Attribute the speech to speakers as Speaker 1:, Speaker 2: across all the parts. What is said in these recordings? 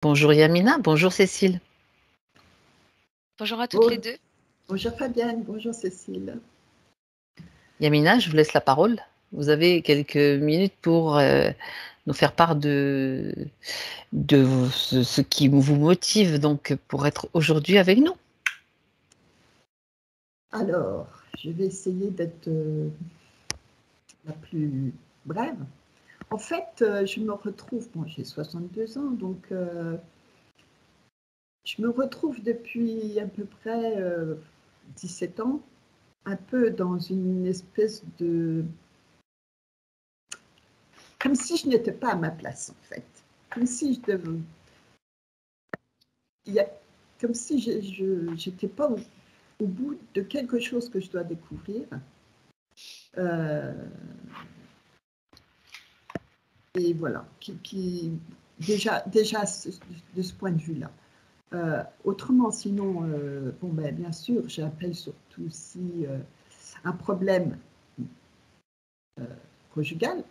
Speaker 1: Bonjour Yamina, bonjour Cécile.
Speaker 2: Bonjour à toutes les deux.
Speaker 3: Bonjour Fabienne, bonjour Cécile.
Speaker 1: Yamina, je vous laisse la parole. Vous avez quelques minutes pour nous faire part de ce qui vous motive donc pour être aujourd'hui avec nous.
Speaker 3: Alors, je vais essayer d'être la plus brève. En fait, je me retrouve, j'ai 62 ans, donc je me retrouve depuis à peu près 17 ans, un peu dans une espèce de... Comme si je n'étais pas à ma place, en fait. Comme si je devais... Comme si je n'étais pas au bout de quelque chose que je dois découvrir. Et voilà, déjà de ce point de vue-là. Autrement, sinon, bien sûr, j'appelle surtout si un problème conjugal,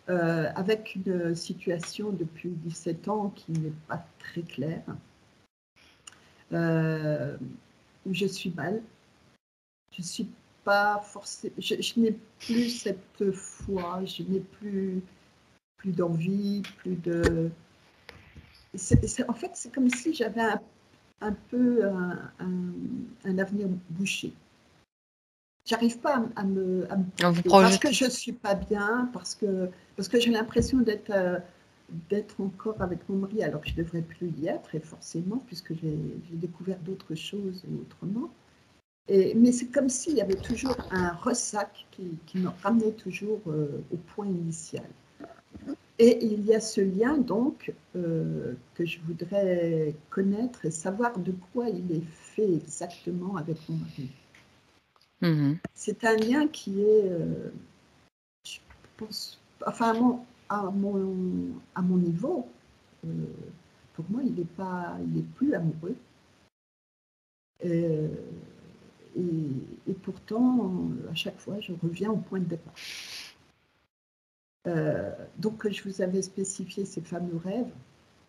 Speaker 3: avec une situation depuis 17 ans qui n'est pas très claire, où je suis mal. Je suis pas forcément, je n'ai plus cette foi, je n'ai plus d'envie, plus de... En fait, c'est comme si j'avais un peu un avenir bouché. J'arrive pas à me parce que je suis pas bien, parce que j'ai l'impression d'être encore avec mon mari, alors que je devrais plus y être, et forcément, puisque j'ai découvert d'autres choses autrement. Mais c'est comme s'il y avait toujours un ressac qui me ramenait toujours au point initial. Et il y a ce lien, donc, que je voudrais connaître et savoir de quoi il est fait exactement avec mon mari. C'est un lien qui est, je pense, enfin, à mon niveau, pour moi, il est plus amoureux. Et pourtant, à chaque fois, je reviens au point de départ. Donc, je vous avais spécifié ces fameux rêves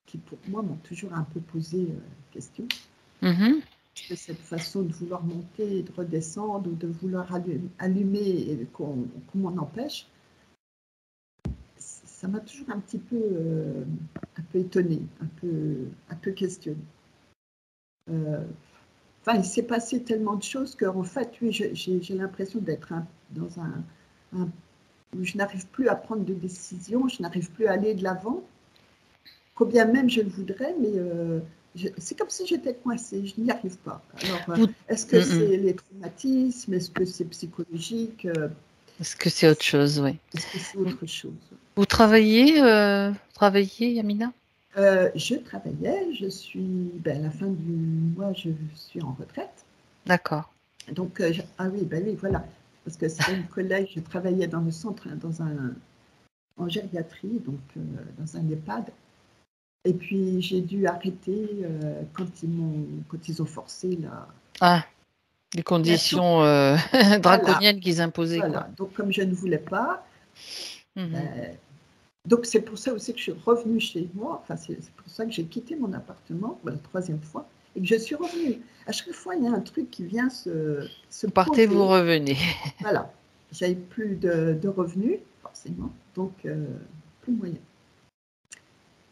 Speaker 3: qui, pour moi, m'ont toujours un peu posé question. Parce que cette façon de vouloir monter et de redescendre, ou de vouloir allumer et qu'on m'en empêche, ça m'a toujours un petit peu étonnée, un peu questionnée. Enfin, il s'est passé tellement de choses qu'en fait, oui, j'ai l'impression d'être dans un où je n'arrive plus à prendre de décision, je n'arrive plus à aller de l'avant, combien même je le voudrais, mais c'est comme si j'étais coincée, je n'y arrive pas. Alors, est-ce que c'est les traumatismes, est-ce que c'est psychologique,
Speaker 1: est-ce que c'est autre chose, oui.
Speaker 3: Est-ce que c'est autre chose?
Speaker 1: Vous travaillez, Yamina?
Speaker 3: Je travaillais, je suis, à la fin du mois, je suis en retraite.
Speaker 1: D'accord.
Speaker 3: Donc, oui, voilà. Parce que c'est une collègue, je travaillais dans le centre, en gériatrie, donc dans un EHPAD. Et puis, j'ai dû arrêter quand ils ont forcé la...
Speaker 1: Ah, les conditions draconiennes qu'ils imposaient.
Speaker 3: Voilà,
Speaker 1: quoi.
Speaker 3: Donc comme je ne voulais pas, donc c'est pour ça aussi que je suis revenue chez moi, enfin c'est pour ça que j'ai quitté mon appartement, la troisième fois, et que je suis revenue. À chaque fois, il y a un truc qui vient se
Speaker 1: partez,
Speaker 3: poser.
Speaker 1: vous revenez.
Speaker 3: Voilà, j'avais plus de revenus, forcément, donc plus moyen.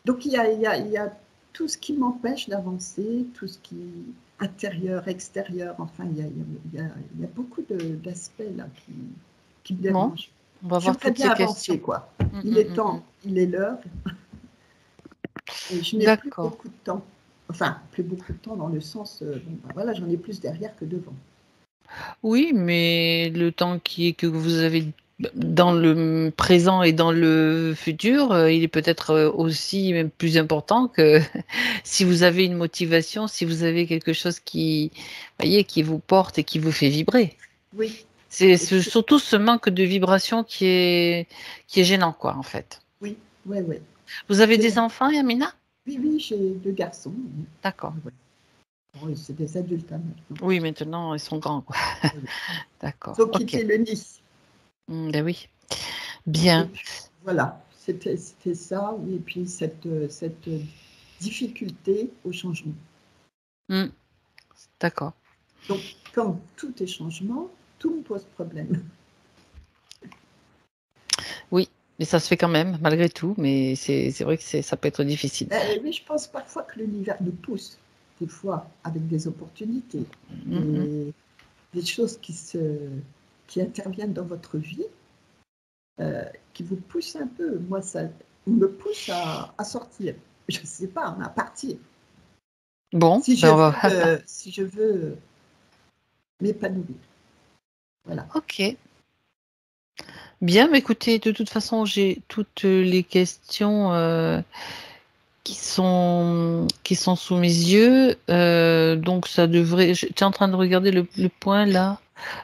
Speaker 3: Donc il y a tout ce qui m'empêche d'avancer, tout ce qui est intérieur, extérieur, enfin il y a beaucoup d'aspects là qui me dérangent.
Speaker 1: On va voir toutes
Speaker 3: bien
Speaker 1: ces
Speaker 3: avancer,
Speaker 1: questions.
Speaker 3: quoi. Il est temps, il est l'heure. Et je n'ai plus beaucoup de temps. Enfin, plus beaucoup de temps dans le sens, voilà, j'en ai plus derrière que devant.
Speaker 1: Oui, mais le temps que vous avez dans le présent et dans le futur, il est peut-être aussi même plus important que si vous avez une motivation, si vous avez quelque chose qui vous porte et qui vous fait vibrer.
Speaker 3: Oui.
Speaker 1: C'est surtout ce manque de vibration qui est gênant, quoi, en fait.
Speaker 3: Oui.
Speaker 1: Vous avez des enfants, Yamina?
Speaker 3: Oui, j'ai 2 garçons.
Speaker 1: D'accord.
Speaker 3: Oui, c'est des adultes maintenant.
Speaker 1: Oui, maintenant, ils sont grands, quoi. Oui. D'accord.
Speaker 3: Ils ont quitté le nid.
Speaker 1: Ben oui. Bien.
Speaker 3: Puis, voilà, c'était ça. Et puis cette difficulté au changement.
Speaker 1: D'accord.
Speaker 3: Donc, comme tout est changement, tout me pose problème.
Speaker 1: Oui, mais ça se fait quand même, malgré tout, mais c'est vrai que ça peut être difficile.
Speaker 3: Mais je pense parfois que l'univers nous pousse, des fois, avec des opportunités, des choses qui interviennent dans votre vie, qui vous poussent un peu. Moi, ça me pousse à sortir. Je ne sais pas, à partir.
Speaker 1: Bon,
Speaker 3: Si
Speaker 1: ben
Speaker 3: je veux m'épanouir. Voilà.
Speaker 1: Ok. Bien, mais écoutez, de toute façon, j'ai toutes les questions qui sont sous mes yeux. Donc, ça devrait. Tu es en train de regarder le point là.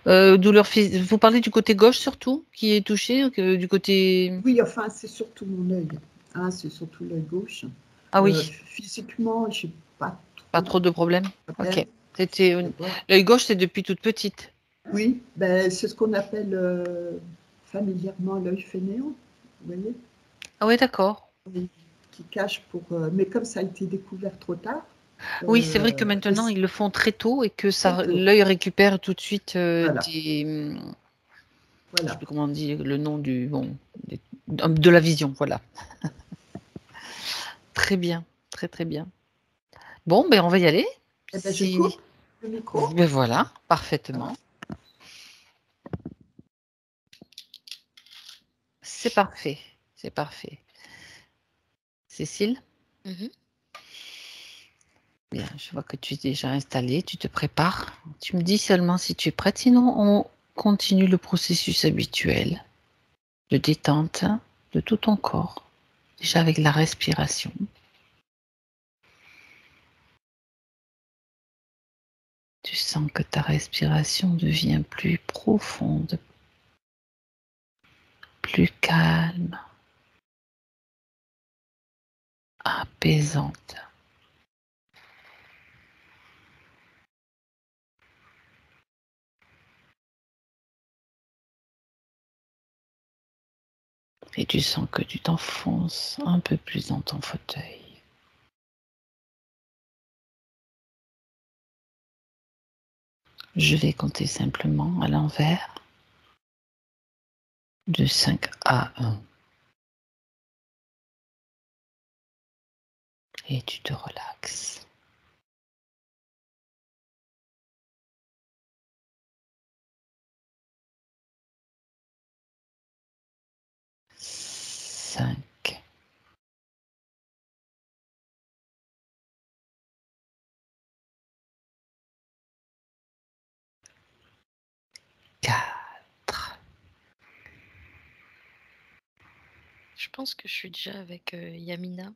Speaker 1: Douleur physique. Vous parlez du côté gauche surtout, qui est touché, du côté.
Speaker 3: Oui, enfin, c'est surtout mon œil. Hein, c'est surtout l'œil gauche.
Speaker 1: Ah oui,
Speaker 3: Physiquement, je n'ai pas
Speaker 1: pas
Speaker 3: trop
Speaker 1: trop de problèmes.
Speaker 3: de
Speaker 1: Ok.
Speaker 3: problèmes.
Speaker 1: C'était l'œil gauche, c'est depuis toute petite.
Speaker 3: Oui, ben, c'est ce qu'on appelle familièrement l'œil fainéant. Vous voyez?
Speaker 1: Ah oui, d'accord.
Speaker 3: Oui, qui cache pour. Mais comme ça a été découvert trop tard.
Speaker 1: Oui, c'est vrai que maintenant, ils le font très tôt et que
Speaker 3: Très tôt.
Speaker 1: l'œil récupère tout de suite
Speaker 3: Voilà.
Speaker 1: des. Je ne sais
Speaker 3: Voilà.
Speaker 1: plus comment on dit le nom de la vision, voilà. Très bien, très très bien. Bon, ben on va y aller.
Speaker 3: Eh ben, je
Speaker 1: Si...
Speaker 3: coupe le micro.
Speaker 1: Ben voilà, parfaitement. C'est parfait, c'est parfait. Cécile? Bien, je vois que tu es déjà installée, tu te prépares. Tu me dis seulement si tu es prête, sinon on continue le processus habituel de détente de tout ton corps, déjà avec la respiration. Tu sens que ta respiration devient plus profonde, plus calme, apaisante. Et tu sens que tu t'enfonces un peu plus dans ton fauteuil. Je vais compter simplement à l'envers de 5 à 1. Et tu te relaxes. 5, 4.
Speaker 2: Je pense que je suis déjà avec Yamina,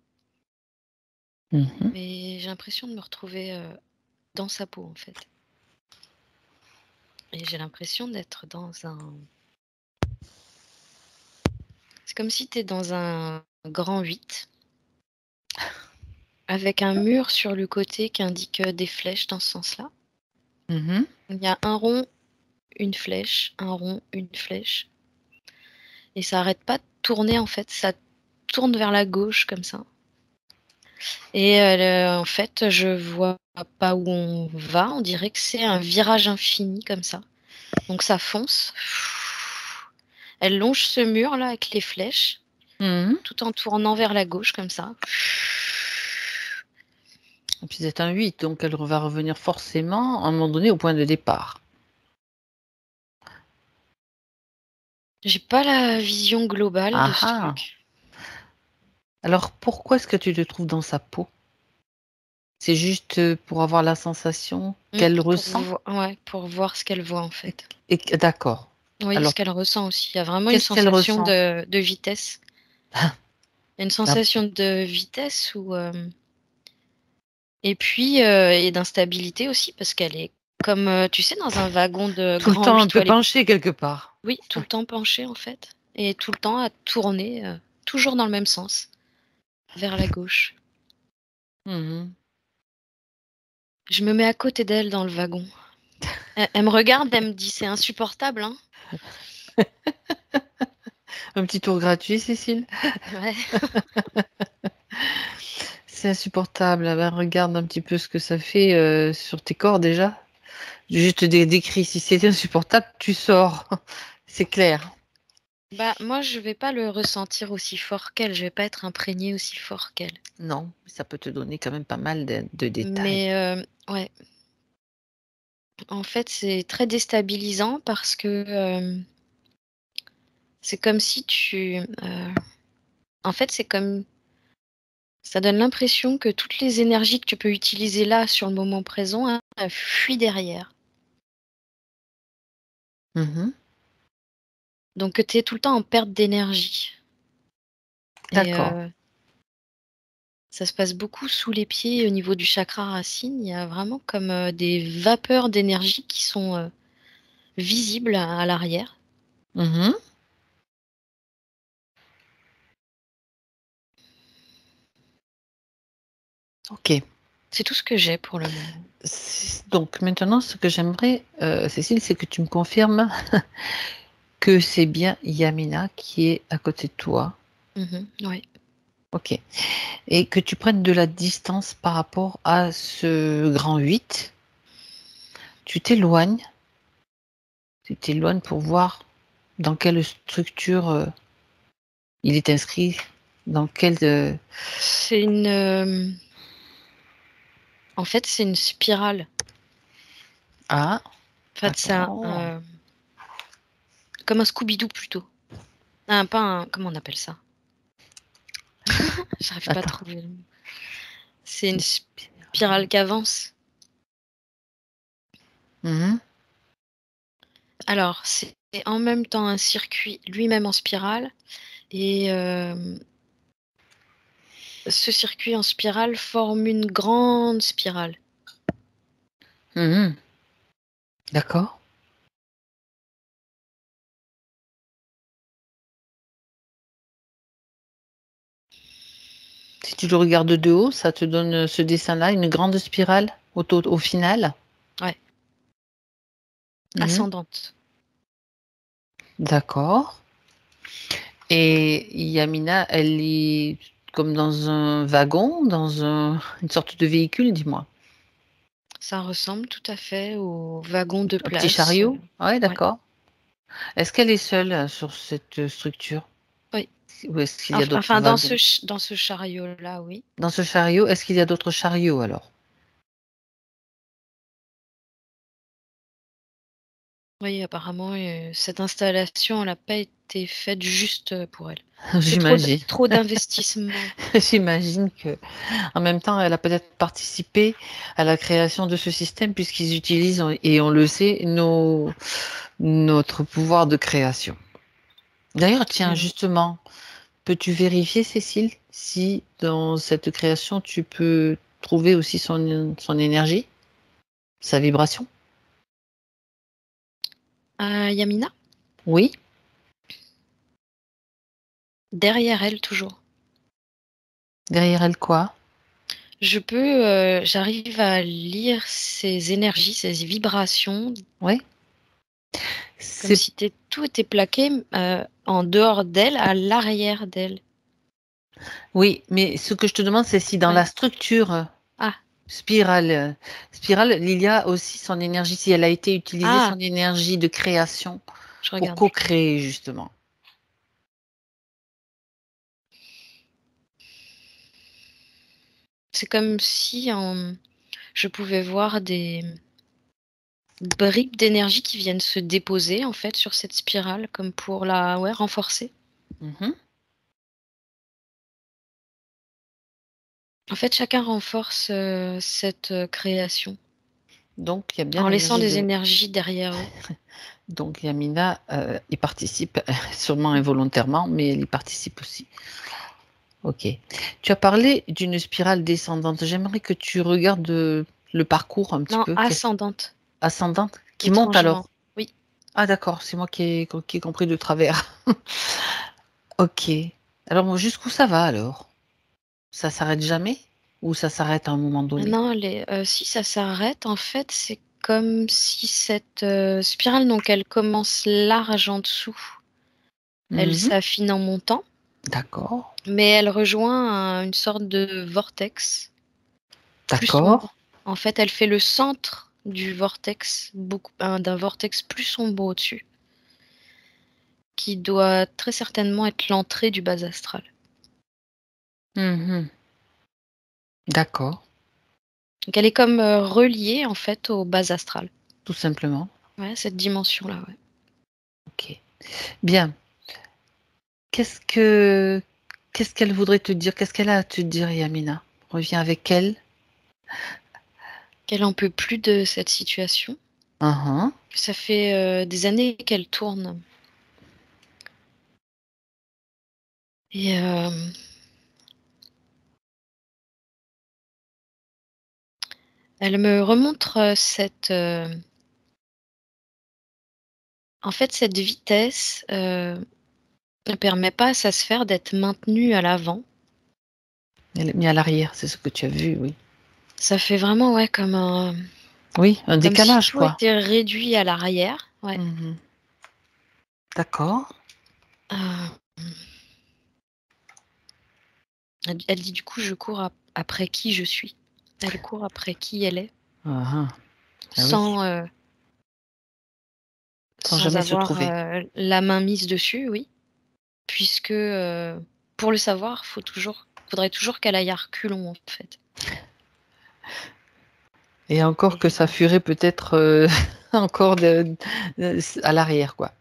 Speaker 1: Mhm.
Speaker 2: mais j'ai l'impression de me retrouver dans sa peau en fait. Et j'ai l'impression d'être dans un... C'est comme si tu es dans un grand 8, avec un mur sur le côté qui indique des flèches dans ce sens-là.
Speaker 1: Mhm.
Speaker 2: Il y a un rond, une flèche, un rond, une flèche. Et ça arrête pas de tourner en fait, ça tourne vers la gauche comme ça. Et en fait, je vois pas où on va, on dirait que c'est un virage infini comme ça. Donc ça fonce. Elle longe ce mur là avec les flèches,
Speaker 1: Mhm.
Speaker 2: tout en tournant vers la gauche comme ça.
Speaker 1: Et puis c'est un 8, donc elle va revenir forcément à un moment donné au point de départ.
Speaker 2: J'ai pas la vision globale de ce truc.
Speaker 1: Alors pourquoi est-ce que tu te trouves dans sa peau? C'est juste pour avoir la sensation qu'elle ressent?
Speaker 2: Ouais, pour voir ce qu'elle voit en fait.
Speaker 1: D'accord.
Speaker 2: Oui,
Speaker 1: Alors,
Speaker 2: ce qu'elle ressent aussi. Il y a vraiment une
Speaker 1: qu'est-ce qu'elle
Speaker 2: sensation
Speaker 1: ressent?
Speaker 2: de vitesse. Il y a une
Speaker 1: Ah,
Speaker 2: sensation de vitesse et puis et d'instabilité aussi parce qu'elle est comme tu sais dans un wagon de
Speaker 1: tout le
Speaker 2: grand
Speaker 1: temps un
Speaker 2: 8 où
Speaker 1: peu
Speaker 2: elle est...
Speaker 1: penchée quelque part.
Speaker 2: Oui, tout le temps penchée en fait et tout le temps à tourner toujours dans le même sens vers la gauche.
Speaker 1: Mhm.
Speaker 2: Je me mets à côté d'elle dans le wagon. Elle me regarde, elle me dit c'est insupportable hein.
Speaker 1: Un petit tour gratuit, Cécile?
Speaker 2: Ouais.
Speaker 1: c'est insupportable. Ah ben, regarde un petit peu ce que ça fait sur tes corps déjà. Je te décris, si c'est insupportable, tu sors. C'est clair.
Speaker 2: Bah, moi, je vais pas le ressentir aussi fort qu'elle. Je vais pas être imprégnée aussi fort qu'elle.
Speaker 1: Non, ça peut te donner quand même pas mal de détails.
Speaker 2: Mais ouais, en fait, c'est très déstabilisant parce que c'est comme si en fait, c'est comme ça donne l'impression que toutes les énergies que tu peux utiliser là, sur le moment présent, hein, elles fuient derrière.
Speaker 1: Mhm.
Speaker 2: Donc, tu es tout le temps en perte d'énergie. Et
Speaker 1: D'accord.
Speaker 2: ça se passe beaucoup sous les pieds au niveau du chakra racine. Il y a vraiment comme des vapeurs d'énergie qui sont visibles à l'arrière.
Speaker 1: Mhm. Ok.
Speaker 2: C'est tout ce que j'ai pour le moment.
Speaker 1: Donc maintenant, ce que j'aimerais, Cécile, c'est que tu me confirmes que c'est bien Yamina qui est à côté de toi.
Speaker 2: Oui.
Speaker 1: Ok. Et que tu prennes de la distance par rapport à ce grand 8. Tu t'éloignes. Tu t'éloignes pour voir dans quelle structure il est inscrit, dans quelle...
Speaker 2: C'est une. En fait, c'est une spirale.
Speaker 1: Ah,
Speaker 2: En fait, c'est
Speaker 1: attends.
Speaker 2: comme un Scooby-Doo plutôt. Ah, pas un. Comment on appelle ça? J'arrive pas à
Speaker 1: Attends.
Speaker 2: trouver le mot. C'est une
Speaker 1: C'est
Speaker 2: spirale qui avance.
Speaker 1: Mhm.
Speaker 2: Alors, c'est en même temps un circuit lui-même en spirale. Et ce circuit en spirale forme une grande spirale.
Speaker 1: Mhm. D'accord. Si tu le regardes de haut, ça te donne ce dessin-là, une grande spirale au final.
Speaker 2: Ouais,
Speaker 1: Mhm.
Speaker 2: ascendante.
Speaker 1: D'accord. Et Yamina, elle est comme dans un wagon, une sorte de véhicule, dis-moi.
Speaker 2: Ça ressemble tout à fait au wagon de
Speaker 1: Un petit
Speaker 2: place.
Speaker 1: chariot? Ouais,
Speaker 2: Ouais,
Speaker 1: d'accord. Est-ce qu'elle est seule sur cette structure?
Speaker 2: oui.
Speaker 1: Ou est-ce qu'il y a d'autres
Speaker 2: Enfin, dans
Speaker 1: wagons?
Speaker 2: dans ce chariot-là, oui.
Speaker 1: Dans ce chariot, est-ce qu'il y a d'autres chariots alors?
Speaker 2: Oui, apparemment, cette installation, elle n'a pas été faite juste pour elle. C'est
Speaker 1: J'imagine.
Speaker 2: trop d'investissement.
Speaker 1: J'imagine que, en même temps, elle a peut-être participé à la création de ce système puisqu'ils utilisent, et on le sait, notre pouvoir de création. D'ailleurs, tiens,
Speaker 2: Absolument.
Speaker 1: justement, peux-tu vérifier, Cécile, si dans cette création, tu peux trouver aussi son énergie, sa vibration?
Speaker 2: Yamina,
Speaker 1: Oui,
Speaker 2: derrière elle, toujours.
Speaker 1: derrière elle quoi?
Speaker 2: J'arrive à lire ses énergies, ses vibrations,
Speaker 1: Oui,
Speaker 2: comme
Speaker 1: c'est
Speaker 2: si tout était plaqué en dehors d'elle, à l'arrière d'elle.
Speaker 1: oui, mais ce que je te demande, c'est si dans
Speaker 2: Ouais.
Speaker 1: la structure
Speaker 2: Ah,
Speaker 1: spirale, il y a aussi son énergie, si elle a été utilisée,
Speaker 2: ah,
Speaker 1: son énergie de création
Speaker 2: je
Speaker 1: pour
Speaker 2: regarde.
Speaker 1: co-créer, justement.
Speaker 2: C'est comme si je pouvais voir des bribes d'énergie qui viennent se déposer en fait sur cette spirale, comme pour la renforcer.
Speaker 1: Mhm.
Speaker 2: En fait, chacun renforce cette création
Speaker 1: Donc, il y a bien
Speaker 2: en laissant
Speaker 1: l'énergie
Speaker 2: des
Speaker 1: de...
Speaker 2: énergies derrière eux.
Speaker 1: Donc, Yamina y participe, sûrement involontairement, mais elle y participe aussi. Ok. Tu as parlé d'une spirale descendante. J'aimerais que tu regardes le parcours un petit
Speaker 2: Non,
Speaker 1: peu.
Speaker 2: ascendante,
Speaker 1: Ascendante, qui monte
Speaker 2: étrangement.
Speaker 1: alors.
Speaker 2: Oui.
Speaker 1: Ah d'accord, c'est moi qui ai compris de travers. Ok. Alors bon, jusqu'où ça va alors? Ça s'arrête jamais? Ou ça s'arrête à un moment donné?
Speaker 2: Non, si ça s'arrête, en fait, c'est comme si cette spirale, donc elle commence large en dessous, elle
Speaker 1: Mhm.
Speaker 2: s'affine en montant.
Speaker 1: D'accord.
Speaker 2: mais elle rejoint une sorte de vortex plus
Speaker 1: D'accord.
Speaker 2: sombre. En fait, elle fait le centre du vortex, d'un vortex plus sombre au-dessus, qui doit très certainement être l'entrée du bas astral.
Speaker 1: Mhm. D'accord.
Speaker 2: Donc elle est comme reliée en fait au bas astral.
Speaker 1: Tout simplement.
Speaker 2: Ouais, cette dimension-là, ouais.
Speaker 1: Ok. Bien. Qu'est-ce qu'elle voudrait te dire? Qu'est-ce qu'elle a à te dire, Yamina? Reviens avec elle.
Speaker 2: Qu'elle en peut plus de cette situation,
Speaker 1: Mhm.
Speaker 2: que ça fait des années qu'elle tourne. Et elle me remontre en fait, cette vitesse ne permet pas à sa sphère d'être maintenue à l'avant.
Speaker 1: Elle est mise à l'arrière, c'est ce que tu as vu, oui.
Speaker 2: Ça fait vraiment, ouais,
Speaker 1: Oui, un
Speaker 2: comme si
Speaker 1: décalage,
Speaker 2: tout
Speaker 1: quoi.
Speaker 2: était réduit à l'arrière. Ouais.
Speaker 1: Mhm. D'accord.
Speaker 2: Euh, elle dit du coup, je cours après qui je suis. Elle court après qui elle est,
Speaker 1: Mhm. Ah oui,
Speaker 2: sans,
Speaker 1: sans
Speaker 2: sans
Speaker 1: jamais se
Speaker 2: avoir
Speaker 1: trouver.
Speaker 2: la main mise dessus, oui. Puisque pour le savoir, faudrait toujours qu'elle aille à reculons, en fait.
Speaker 1: Et encore que
Speaker 2: Et,
Speaker 1: ça fuirait peut-être encore à l'arrière, quoi.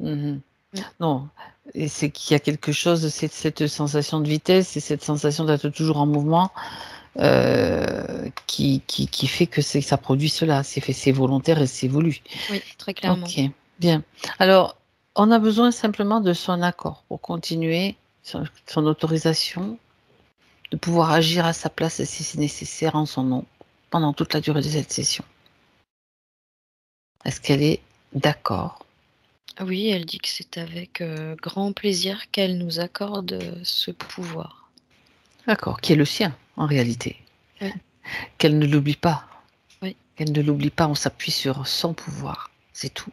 Speaker 1: Mhm.
Speaker 2: mm,
Speaker 1: Non, et c'est qu'il y a quelque chose, c'est cette sensation de vitesse et cette sensation d'être toujours en mouvement qui fait que ça produit cela. C'est volontaire et c'est voulu.
Speaker 2: oui, très clairement.
Speaker 1: Ok, bien. Alors, on a besoin simplement de son accord pour continuer, son autorisation, de pouvoir agir à sa place si c'est nécessaire en son nom pendant toute la durée de cette session. Est-ce qu'elle est d'accord?
Speaker 2: Oui, elle dit que c'est avec grand plaisir qu'elle nous accorde ce pouvoir.
Speaker 1: D'accord, qui est le sien en réalité.
Speaker 2: Oui,
Speaker 1: Qu'elle ne l'oublie pas.
Speaker 2: oui.
Speaker 1: Qu'elle ne l'oublie pas, on s'appuie sur son pouvoir. C'est tout.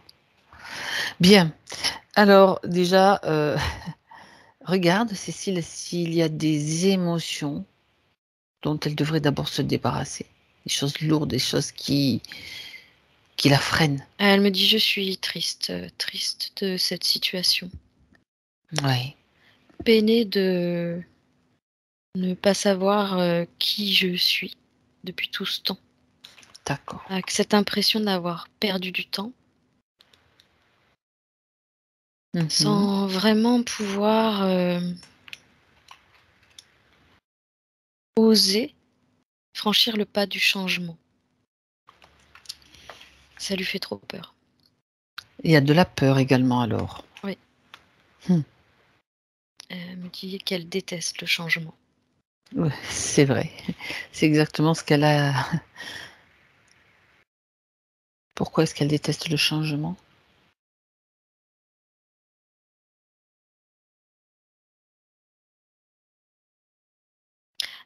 Speaker 1: Bien. Alors, déjà, regarde, Cécile, s'il y a des émotions dont elle devrait d'abord se débarrasser. Des choses lourdes, des choses qui la freinent.
Speaker 2: Elle me dit, je suis triste, triste de cette situation.
Speaker 1: Oui,
Speaker 2: Peinée de ne pas savoir qui je suis depuis tout ce temps.
Speaker 1: d'accord.
Speaker 2: Avec cette impression d'avoir perdu du temps,
Speaker 1: Mhm.
Speaker 2: sans vraiment pouvoir oser franchir le pas du changement. Ça lui fait trop peur.
Speaker 1: Il y a de la peur également alors.
Speaker 2: Oui.
Speaker 1: Hmm.
Speaker 2: Elle me dit qu'elle déteste le changement.
Speaker 1: Ouais, c'est vrai. C'est exactement ce qu'elle a. Pourquoi est-ce qu'elle déteste le changement?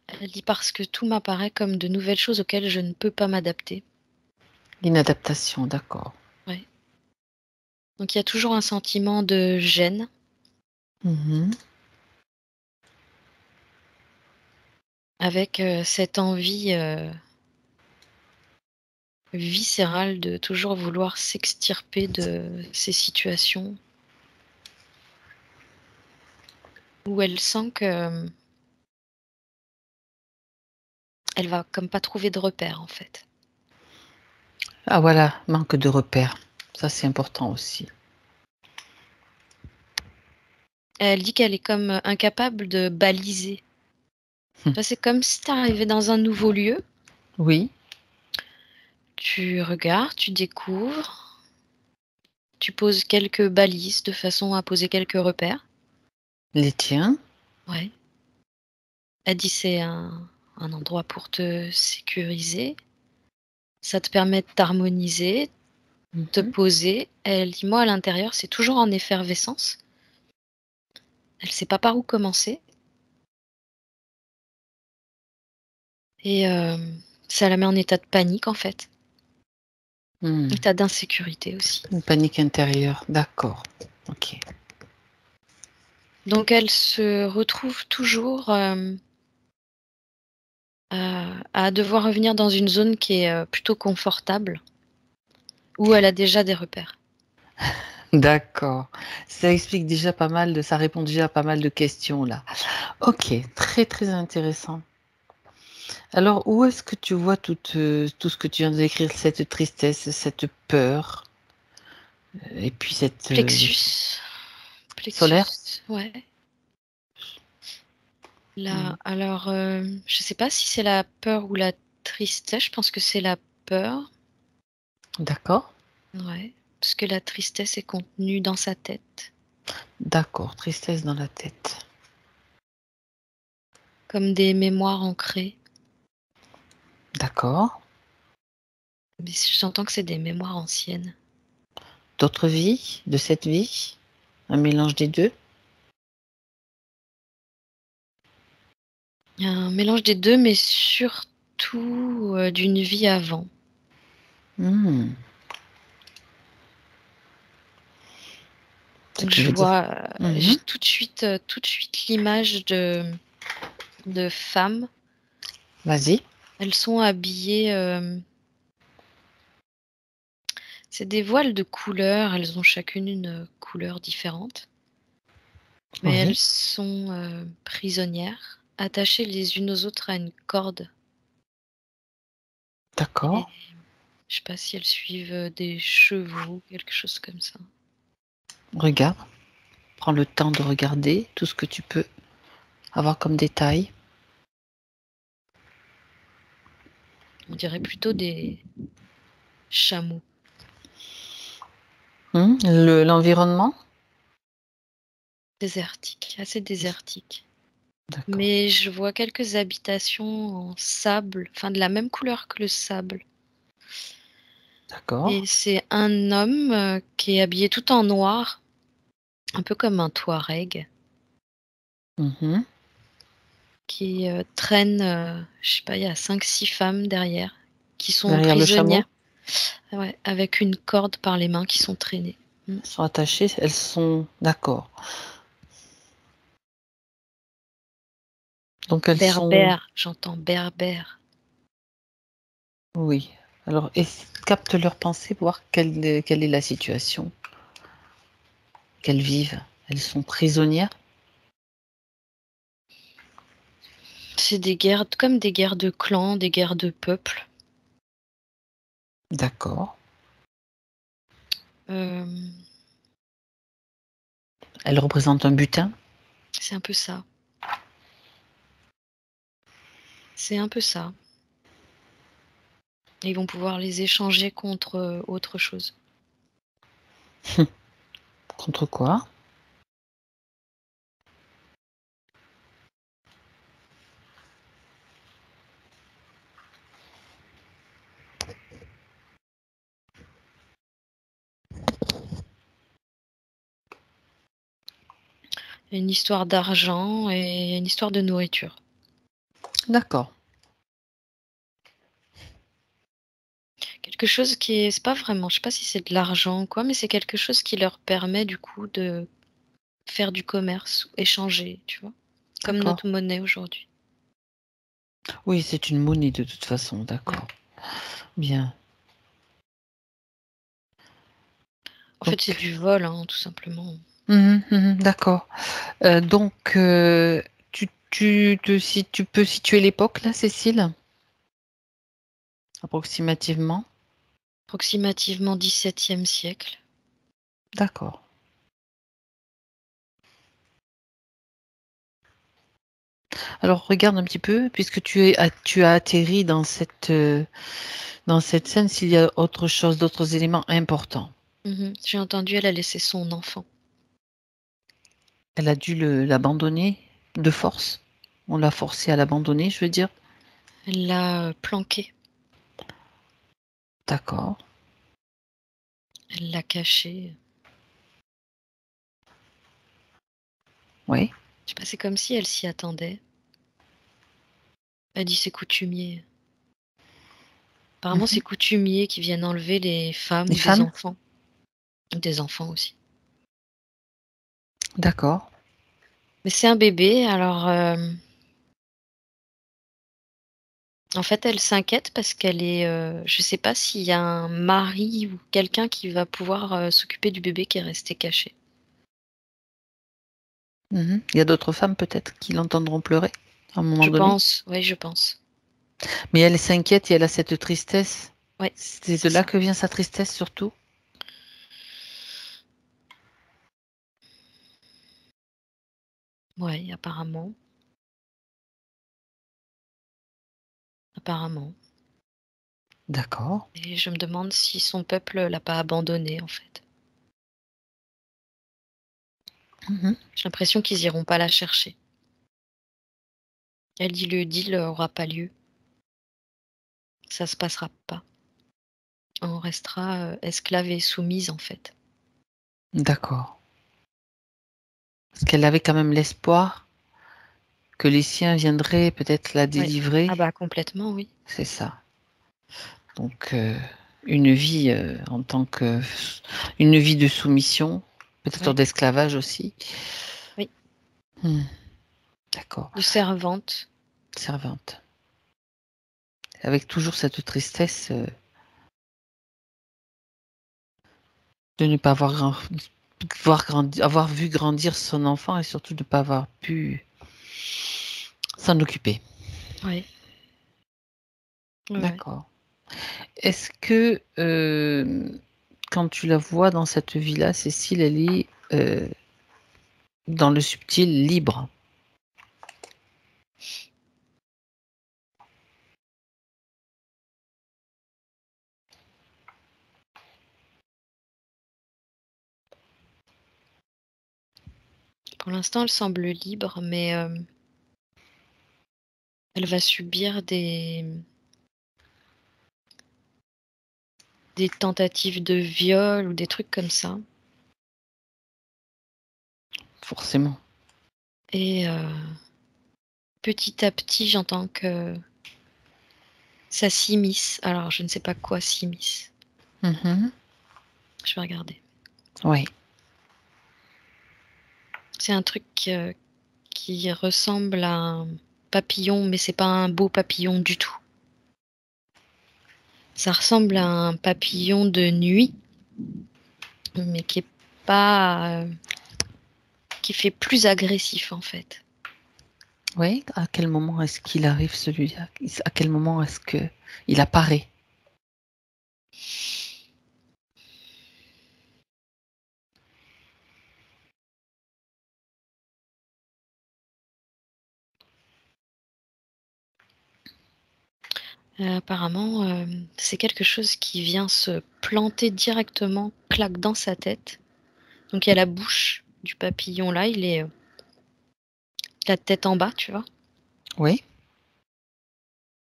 Speaker 2: Elle dit parce que tout m'apparaît comme de nouvelles choses auxquelles je ne peux pas m'adapter.
Speaker 1: L'inadaptation, d'accord.
Speaker 2: Ouais. Donc il y a toujours un sentiment de gêne,
Speaker 1: Mhm.
Speaker 2: avec cette envie viscérale de toujours vouloir s'extirper de ces situations où elle sent que elle va comme pas trouver de repères en fait.
Speaker 1: Ah voilà, manque de repères. Ça, c'est important aussi.
Speaker 2: Elle dit qu'elle est comme incapable de baliser.
Speaker 1: Hmm.
Speaker 2: Tu vois, c'est comme si tu arrivais dans un nouveau lieu,
Speaker 1: Oui,
Speaker 2: tu regardes, tu découvres, tu poses quelques balises de façon à poser quelques repères.
Speaker 1: les tiens.
Speaker 2: Ouais. Elle dit c'est un endroit pour te sécuriser. Ça te permet de t'harmoniser, te
Speaker 1: Mhm.
Speaker 2: poser. Elle dit moi à l'intérieur c'est toujours en effervescence. Elle sait pas par où commencer. Et ça la met en état de panique en fait.
Speaker 1: Hmm.
Speaker 2: État d'insécurité aussi.
Speaker 1: Une panique intérieure, d'accord. Ok.
Speaker 2: Donc elle se retrouve toujours à devoir revenir dans une zone qui est plutôt confortable, où elle a déjà des repères.
Speaker 1: D'accord. Ça explique déjà pas mal ça répond déjà à pas mal de questions là. OK, très, très intéressant. Alors où est-ce que tu vois tout ce que tu viens de décrire, cette tristesse, cette peur, et puis cette,
Speaker 2: Plexus.
Speaker 1: solaire?
Speaker 2: Plexus, ouais.
Speaker 1: Mmh.
Speaker 2: Là, alors, je sais pas si c'est la peur ou la tristesse, je pense que c'est la peur,
Speaker 1: D'accord,
Speaker 2: ouais, parce que la tristesse est contenue dans sa tête,
Speaker 1: d'accord, tristesse dans la tête.
Speaker 2: comme des mémoires ancrées.
Speaker 1: D'accord.
Speaker 2: Mais j'entends que c'est des mémoires anciennes.
Speaker 1: D'autres vies? De cette vie? Un mélange des 2.
Speaker 2: Un mélange des 2, mais surtout, d'une vie avant.
Speaker 1: Mmh. Ce
Speaker 2: Donc
Speaker 1: qui
Speaker 2: je
Speaker 1: veut dire
Speaker 2: vois,
Speaker 1: mmh.
Speaker 2: j'ai tout de suite l'image de femmes.
Speaker 1: Vas-y.
Speaker 2: Elles sont habillées, c'est des voiles de couleurs, elles ont chacune une couleur différente. Mais elles
Speaker 1: Oui,
Speaker 2: sont, prisonnières, attachées les unes aux autres à une corde et
Speaker 1: d'accord.
Speaker 2: je sais pas si elles suivent, des chevaux, quelque chose comme ça.
Speaker 1: Regarde, prends le temps de regarder tout ce que tu peux avoir comme détail.
Speaker 2: On dirait plutôt des chameaux.
Speaker 1: L'environnement?
Speaker 2: Désertiques, assez désertiques.
Speaker 1: D'accord,
Speaker 2: Mais je vois quelques habitations en sable, enfin de la même couleur que le sable
Speaker 1: d'accord.
Speaker 2: et c'est un homme, qui est habillé tout en noir, un peu comme un touareg,
Speaker 1: Mmh.
Speaker 2: qui, traîne, je sais pas, il y a 5 6 femmes derrière qui sont
Speaker 1: Derrière le chameau?
Speaker 2: prisonnières. Ouais, avec une corde par les mains qui sont traînées. Mmh.
Speaker 1: Elles sont attachées, elles sont d'accord. Donc elles sont
Speaker 2: Berbère, j'entends berbère.
Speaker 1: oui. Alors capte leurs pensées, voir quelle est la situation qu'elles vivent. Elles sont prisonnières?
Speaker 2: C'est des guerres comme des guerres de clans, des guerres de peuples.
Speaker 1: D'accord.
Speaker 2: Hem,
Speaker 1: Elles représentent un butin?
Speaker 2: c'est un peu ça. C'est un peu ça. Et ils vont pouvoir les échanger contre, autre chose.
Speaker 1: Contre quoi?
Speaker 2: Une histoire d'argent et une histoire de nourriture.
Speaker 1: D'accord.
Speaker 2: Quelque chose qui est c'est pas vraiment, je sais pas si c'est de l'argent ou quoi, mais c'est quelque chose qui leur permet du coup de faire du commerce, échanger, tu vois? Comme
Speaker 1: D'accord.
Speaker 2: notre monnaie aujourd'hui.
Speaker 1: Oui, c'est une monnaie de toute façon,
Speaker 2: Ouais.
Speaker 1: d'accord. Bien.
Speaker 2: En fait, c'est
Speaker 1: Donc
Speaker 2: du vol, hein, tout simplement.
Speaker 1: d'accord. Donc tu peux situer l'époque là, Cécile? Approximativement?
Speaker 2: Approximativement 17e siècle.
Speaker 1: D'accord. Alors regarde un petit peu, puisque tu as atterri dans cette scène, s'il y a autre chose, d'autres éléments importants.
Speaker 2: J'ai entendu, elle a laissé son enfant.
Speaker 1: Elle a dû l'abandonner de force? On l'a forcée à l'abandonner, je veux dire?
Speaker 2: Elle l'a, planqué,
Speaker 1: D'accord.
Speaker 2: elle l'a caché.
Speaker 1: Oui.
Speaker 2: Je sais pas, c'est comme si elle s'y attendait. Elle dit: «C'est coutumier». Apparemment, c'est
Speaker 1: Mmh.
Speaker 2: coutumier qu'ils viennent enlever les femmes
Speaker 1: Les
Speaker 2: ou des
Speaker 1: femmes?
Speaker 2: enfants. Des enfants aussi.
Speaker 1: D'accord.
Speaker 2: Mais c'est un bébé, alors en fait, elle s'inquiète parce qu'elle est, je sais pas s'il y a un mari ou quelqu'un qui va pouvoir, s'occuper du bébé qui est resté caché.
Speaker 1: Il y a d'autres femmes peut-être qui l'entendront pleurer à un moment
Speaker 2: Je
Speaker 1: donné.
Speaker 2: pense, oui, je pense.
Speaker 1: Mais elle s'inquiète et elle a cette tristesse.
Speaker 2: Ouais,
Speaker 1: C'est
Speaker 2: c'est
Speaker 1: de là
Speaker 2: ça.
Speaker 1: que vient sa tristesse surtout.
Speaker 2: Ouais, apparemment. Apparemment.
Speaker 1: D'accord.
Speaker 2: Et je me demande si son peuple l'a pas abandonnée, en fait.
Speaker 1: Mhm.
Speaker 2: J'ai l'impression qu'ils iront pas la chercher. Elle dit: «Le deal aura pas lieu. Ça se passera pas. On restera, esclaves et soumises, en fait».
Speaker 1: D'accord. Parce qu'elle avait quand même l'espoir que les siens viendraient peut-être la
Speaker 2: Ouais. Ah
Speaker 1: délivrer.
Speaker 2: bah, complètement, oui.
Speaker 1: C'est ça. Donc, une vie en tant que. Une vie de soumission, peut-être
Speaker 2: Ouais,
Speaker 1: d'esclavage aussi.
Speaker 2: oui.
Speaker 1: Hmm, d'accord.
Speaker 2: De servante.
Speaker 1: Servante. Avec toujours cette tristesse de ne pas avoir vu grandir son enfant et surtout de ne pas avoir pu s'en occuper.
Speaker 2: Ouais. Ouais, ouais.
Speaker 1: D'accord. Est-ce que quand tu la vois dans cette vie-là, Cécile, elle est dans le subtil libre?
Speaker 2: Pour l'instant, elle semble libre, mais, elle va subir des tentatives de viol ou des trucs comme ça
Speaker 1: Forcément.
Speaker 2: et petit à petit, j'entends que ça s'immisce. Alors je ne sais pas quoi s'immisce.
Speaker 1: Mhm.
Speaker 2: Je vais regarder.
Speaker 1: Oui.
Speaker 2: C'est un truc, qui ressemble à un papillon, mais c'est pas un beau papillon du tout. Ça ressemble à un papillon de nuit, mais qui est pas, qui fait plus agressif, en fait.
Speaker 1: Oui. À quel moment est-ce qu'il arrive celui-là? À quel moment est-ce que il apparaît?
Speaker 2: Apparemment, c'est quelque chose qui vient se planter directement, clac, dans sa tête. Donc il y a la bouche du papillon là, il est, la tête en bas, tu vois?
Speaker 1: Oui.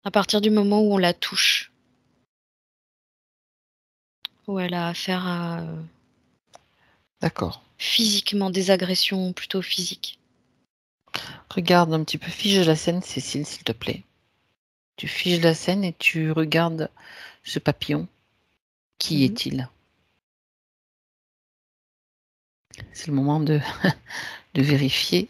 Speaker 2: À partir du moment où on la touche, où elle a affaire à,
Speaker 1: D'accord.
Speaker 2: physiquement des agressions plutôt physiques.
Speaker 1: Regarde un petit peu, fige la scène, Cécile, s'il te plaît. Tu figes la scène et tu regardes ce papillon. Qui
Speaker 2: Mmh.
Speaker 1: est-il? C'est le moment de vérifier.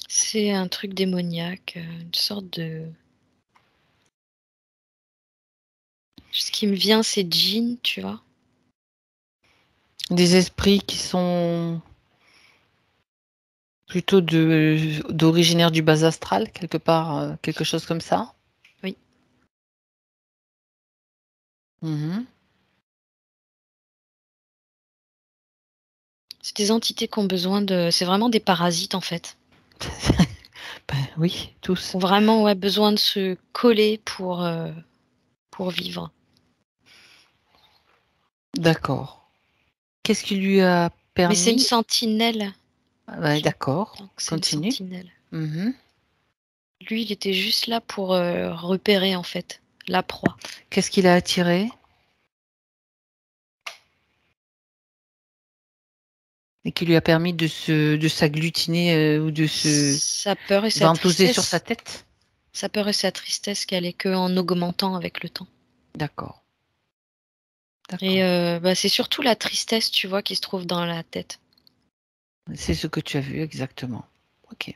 Speaker 2: C'est un truc démoniaque, une sorte de ce qui me vient, c'est djinn, tu vois?
Speaker 1: Des esprits qui sont plutôt d'originaire du bas astral, quelque part, quelque chose comme ça?
Speaker 2: Oui.
Speaker 1: Mhm.
Speaker 2: C'est des entités qui ont besoin de c'est vraiment des parasites, en fait.
Speaker 1: Ben oui, tous.
Speaker 2: Ont vraiment, ouais, besoin de se coller pour vivre.
Speaker 1: D'accord. Qu'est-ce qui lui a
Speaker 2: Mais c'est une
Speaker 1: permis?
Speaker 2: sentinelle.
Speaker 1: Ah ouais, d'accord.
Speaker 2: J'entends que c'est une
Speaker 1: Continue.
Speaker 2: sentinelle.
Speaker 1: Mhm.
Speaker 2: Lui, il était juste là pour, repérer, en fait, la proie.
Speaker 1: Qu'est-ce qui l'a attiré et qui lui a permis de s'agglutiner ou de se
Speaker 2: Sa peur et sa
Speaker 1: ventouser sur sa
Speaker 2: tristesse.
Speaker 1: tête?
Speaker 2: Sa peur et sa tristesse qu'elle est que en augmentant avec le temps.
Speaker 1: D'accord.
Speaker 2: Et
Speaker 1: D'accord.
Speaker 2: c'est surtout la tristesse, tu vois, qui se trouve dans la tête.
Speaker 1: C'est ce que tu as vu exactement. Ok.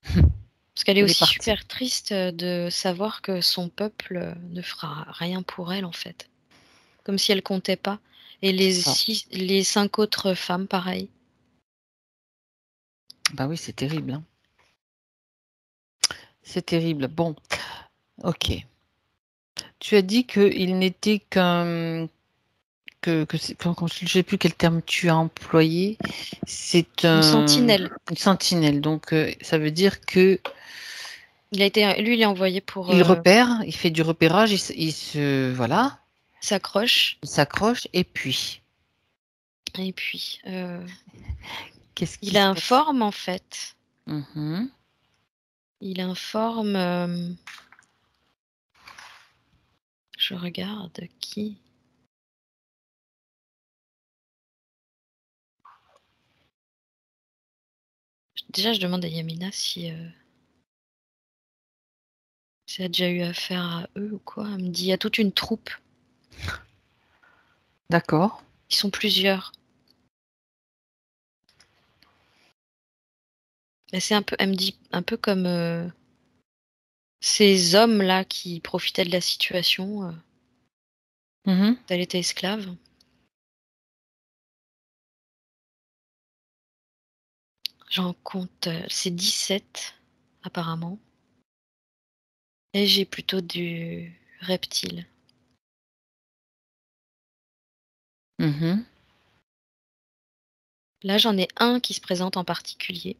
Speaker 2: Parce qu'elle est
Speaker 1: Elle est
Speaker 2: aussi
Speaker 1: partie.
Speaker 2: super triste de savoir que son peuple ne fera rien pour elle, en fait. Comme si elle comptait pas. Et
Speaker 1: C'est ça.
Speaker 2: les 5 autres femmes, pareil.
Speaker 1: Bah oui, c'est terrible, hein. C'est terrible. Bon, ok. Tu as dit qu'il n'était que je ne sais plus quel terme tu as employé. C'est
Speaker 2: Une sentinelle.
Speaker 1: une sentinelle. Donc, ça veut dire que
Speaker 2: Lui, il est envoyé pour
Speaker 1: il repère, il fait du repérage, voilà,
Speaker 2: s'accroche.
Speaker 1: il s'accroche. Et puis,
Speaker 2: Et puis,
Speaker 1: qu'est-ce qui
Speaker 2: il
Speaker 1: se passe?
Speaker 2: informe, en fait.
Speaker 1: Mhm.
Speaker 2: Il informe. Je regarde qui. Déjà, je demande à Yamina si elle a déjà eu affaire à eux ou quoi. Elle me dit il y a toute une troupe.
Speaker 1: D'accord.
Speaker 2: Ils sont plusieurs. Mais c'est un peu. Elle me dit un peu comme ces hommes-là qui profitaient de la situation.
Speaker 1: Mhm.
Speaker 2: Elle était esclave. J'en compte. C'est 17, apparemment. Et j'ai plutôt du reptile.
Speaker 1: Mhm.
Speaker 2: Là, j'en ai un qui se présente en particulier.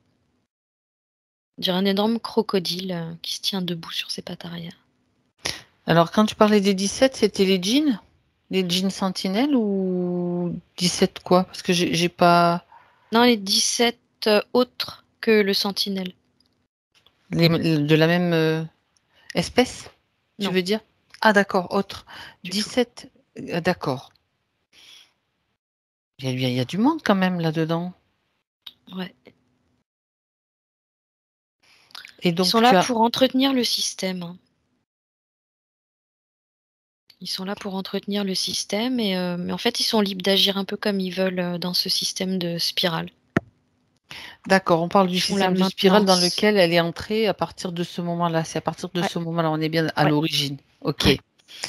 Speaker 2: On dirait un énorme crocodile qui se tient debout sur ses pattes arrière.
Speaker 1: Alors, quand tu parlais des 17, c'était les jeans? Les jeans sentinelles ou 17 quoi? Parce que j'ai pas
Speaker 2: Non, les 17 autres que le sentinelle.
Speaker 1: de la même espèce, tu
Speaker 2: Non,
Speaker 1: veux dire? Ah, d'accord, autre.
Speaker 2: du tout.
Speaker 1: 17, d'accord. Il y a du monde quand même là-dedans.
Speaker 2: Ouais.
Speaker 1: Et
Speaker 2: Ils sont
Speaker 1: donc,
Speaker 2: là
Speaker 1: tu as.
Speaker 2: pour entretenir le système, hein. Ils sont là pour entretenir le système mais en fait, ils sont libres d'agir un peu comme ils veulent dans ce système de spirale.
Speaker 1: D'accord, on parle
Speaker 2: Ils
Speaker 1: du
Speaker 2: font la
Speaker 1: système de spirale dans
Speaker 2: maintenance.
Speaker 1: lequel elle est entrée à partir de ce moment-là. C'est à partir de
Speaker 2: Ouais,
Speaker 1: ce moment-là, on est bien à
Speaker 2: ouais,
Speaker 1: l'origine. Ok,
Speaker 2: ouais.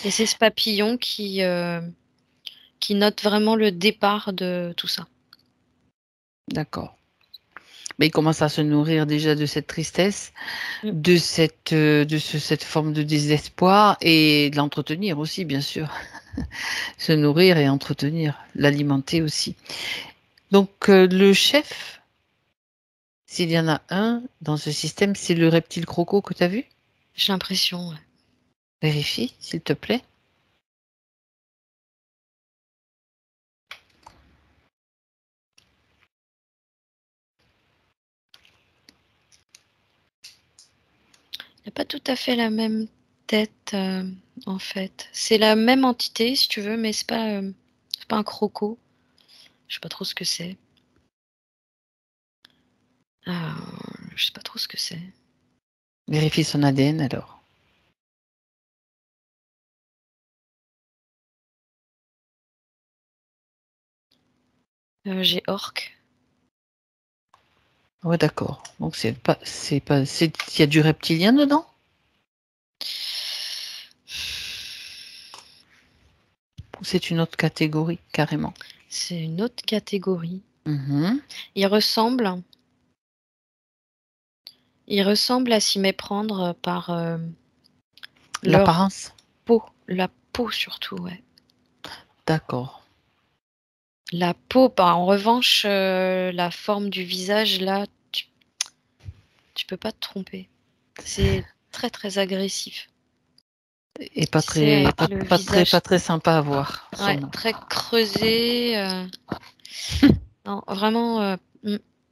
Speaker 2: Et c'est ce papillon qui note vraiment le départ de tout ça.
Speaker 1: d'accord. Mais il commence à se nourrir déjà de cette tristesse,
Speaker 2: Mm.
Speaker 1: cette forme de désespoir et de l'entretenir aussi, bien sûr. Se nourrir et entretenir, l'alimenter aussi. Donc, le chef, s'il y en a un dans ce système, c'est le reptile croco que tu as vu?
Speaker 2: J'ai l'impression, ouais.
Speaker 1: Vérifie, s'il te plaît.
Speaker 2: Il n'y a pas tout à fait la même tête, en fait. C'est la même entité, si tu veux, mais c'est pas un croco. Je sais pas trop ce que c'est. Ah, je sais pas trop ce que c'est.
Speaker 1: Vérifie son ADN alors.
Speaker 2: J'ai orque.
Speaker 1: Ouais, d'accord. Donc, il y a du reptilien dedans? Ou c'est une autre catégorie, carrément?
Speaker 2: C'est une autre catégorie.
Speaker 1: Mhm.
Speaker 2: Il ressemble, il ressemble à s'y méprendre par leur
Speaker 1: L'apparence?
Speaker 2: peau. La peau surtout, ouais.
Speaker 1: D'accord.
Speaker 2: La peau, bah, en revanche, la forme du visage, là, tu peux pas te tromper. C'est très, très agressif.
Speaker 1: Et
Speaker 2: Tu sais, avec le
Speaker 1: pas
Speaker 2: visage,
Speaker 1: très sympa à voir,
Speaker 2: ouais,
Speaker 1: sûrement.
Speaker 2: très creusé. Non, vraiment,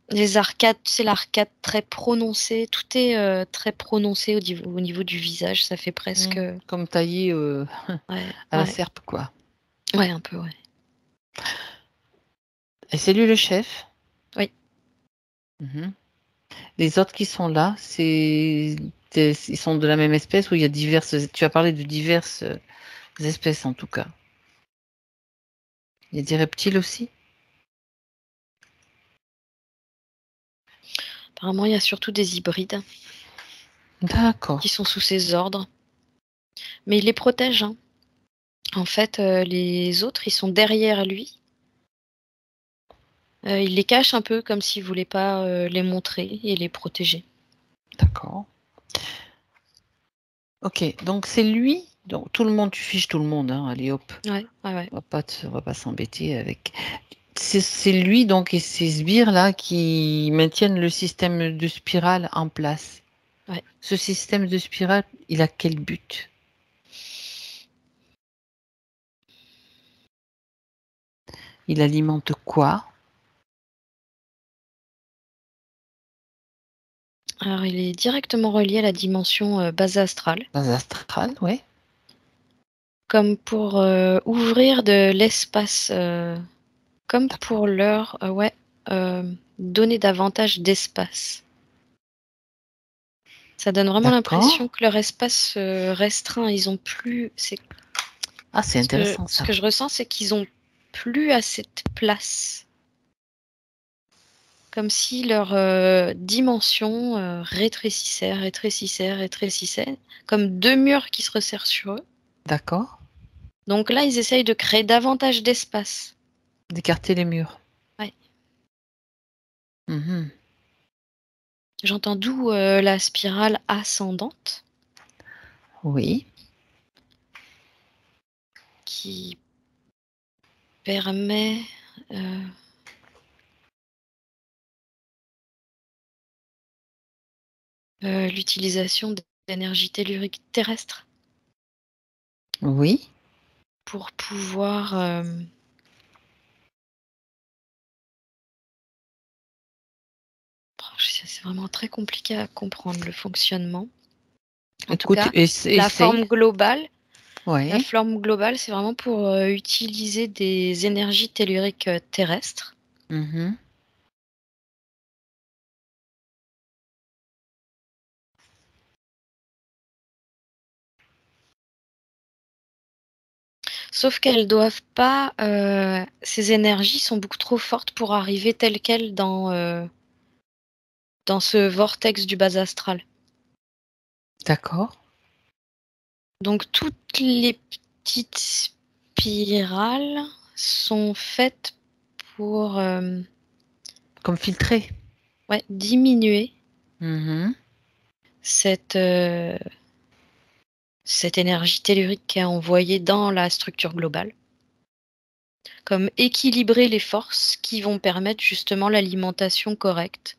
Speaker 2: les arcades, tu sais, l'arcade très prononcée. Tout est très prononcé au niveau du visage. Ça fait presque.
Speaker 1: Comme taillé
Speaker 2: Ouais,
Speaker 1: à la
Speaker 2: ouais,
Speaker 1: serpe, quoi.
Speaker 2: ouais, un peu, ouais.
Speaker 1: Et c'est lui le chef.
Speaker 2: Oui,
Speaker 1: Mhm. Les autres qui sont là, ils sont de la même espèce ou il y a diverses. Tu as parlé de diverses espèces en tout cas. Il y a des reptiles aussi?
Speaker 2: Apparemment, il y a surtout des hybrides
Speaker 1: D'accord.
Speaker 2: qui sont sous ses ordres. Mais il les protège, hein. En fait, les autres, ils sont derrière lui. Il les cache un peu comme s'il voulait pas, les montrer et les protéger.
Speaker 1: D'accord. OK, donc c'est lui, donc tout le monde, tu fiches tout le monde, hein, allez hop.
Speaker 2: Ouais, ouais, ouais.
Speaker 1: On va pas s'embêter avec. C'est lui donc et ces sbires-là qui maintiennent le système de spirale en place.
Speaker 2: Ouais.
Speaker 1: Ce système de spirale, il a quel but? Il alimente quoi?
Speaker 2: Alors il est directement relié à la dimension, base astrale,
Speaker 1: Base astrale, ouais.
Speaker 2: comme pour, ouvrir de l'espace, comme
Speaker 1: D'accord.
Speaker 2: pour leur donner davantage d'espace. Ça donne vraiment l'impression
Speaker 1: D'accord.
Speaker 2: que leur espace se restreint. Ils ont plus
Speaker 1: Ah, c'est intéressant
Speaker 2: ce
Speaker 1: ça.
Speaker 2: que je ressens, c'est qu'ils ont plus assez de place. Comme si leur, dimension, rétrécissait, rétrécissait, rétrécissait, comme 2 murs qui se resserrent sur eux.
Speaker 1: D'accord.
Speaker 2: Donc là, ils essayent de créer davantage d'espace.
Speaker 1: D'écarter les murs.
Speaker 2: Ouais.
Speaker 1: Mmh.
Speaker 2: J'entends d'où, la spirale ascendante
Speaker 1: Oui.
Speaker 2: qui permet, heu l'utilisation d'énergie tellurique terrestre
Speaker 1: Oui.
Speaker 2: pour pouvoir, c'est vraiment très compliqué à comprendre le fonctionnement. En tout
Speaker 1: Écoute,
Speaker 2: cas, la
Speaker 1: essaye.
Speaker 2: forme globale la
Speaker 1: Ouais.
Speaker 2: forme globale, c'est vraiment pour, utiliser des énergies telluriques, terrestres.
Speaker 1: Mmh.
Speaker 2: Sauf qu'elles doivent pas, ces énergies sont beaucoup trop fortes pour arriver telles quelles dans ce vortex du bas astral.
Speaker 1: D'accord.
Speaker 2: Donc toutes les petites spirales sont faites pour,
Speaker 1: Comme filtré?
Speaker 2: diminuer
Speaker 1: Mmh.
Speaker 2: cette, cette énergie tellurique qui est envoyée dans la structure globale. Comme équilibrer les forces qui vont permettre justement l'alimentation correcte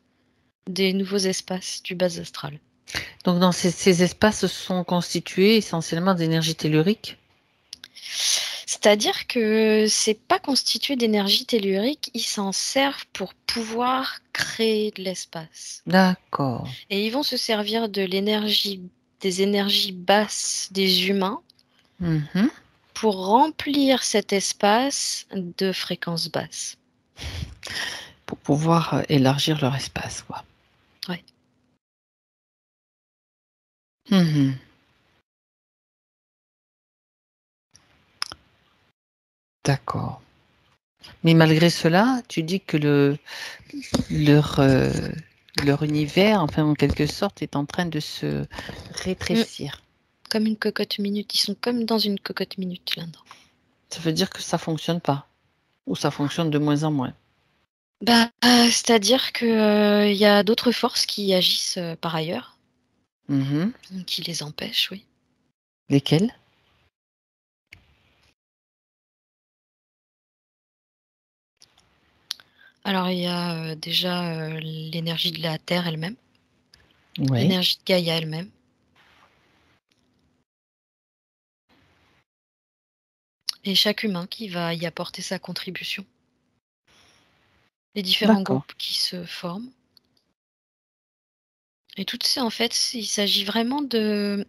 Speaker 2: des nouveaux espaces du bas astral.
Speaker 1: Donc dans ces espaces sont constitués essentiellement d'énergie tellurique?
Speaker 2: C'est-à-dire que c'est pas constitué d'énergie tellurique, ils s'en servent pour pouvoir créer de l'espace.
Speaker 1: D'accord.
Speaker 2: Et ils vont se servir de des énergies basses des humains
Speaker 1: Mmh.
Speaker 2: pour remplir cet espace de fréquences basses.
Speaker 1: Pour pouvoir, élargir leur espace, quoi.
Speaker 2: Ouais.
Speaker 1: Mmh. D'accord. Mais malgré cela, tu dis que leur, leur univers, enfin, en quelque sorte, est en train de se
Speaker 2: Mmh.
Speaker 1: rétrécir.
Speaker 2: Comme une cocotte minute. Ils sont comme dans une cocotte minute là-dedans.
Speaker 1: Ça veut dire que ça fonctionne pas? Ou ça fonctionne de moins en moins?
Speaker 2: Bah, c'est-à-dire que, il y a d'autres forces qui agissent, par ailleurs,
Speaker 1: Mmh.
Speaker 2: qui les empêchent, oui.
Speaker 1: Lesquels?
Speaker 2: Alors il y a, déjà, l'énergie de la Terre elle-même,
Speaker 1: Oui.
Speaker 2: l'énergie de Gaïa elle-même et chaque humain qui va y apporter sa contribution. Les différents
Speaker 1: D'accord,
Speaker 2: groupes qui se forment et toutes ces en fait, il s'agit vraiment de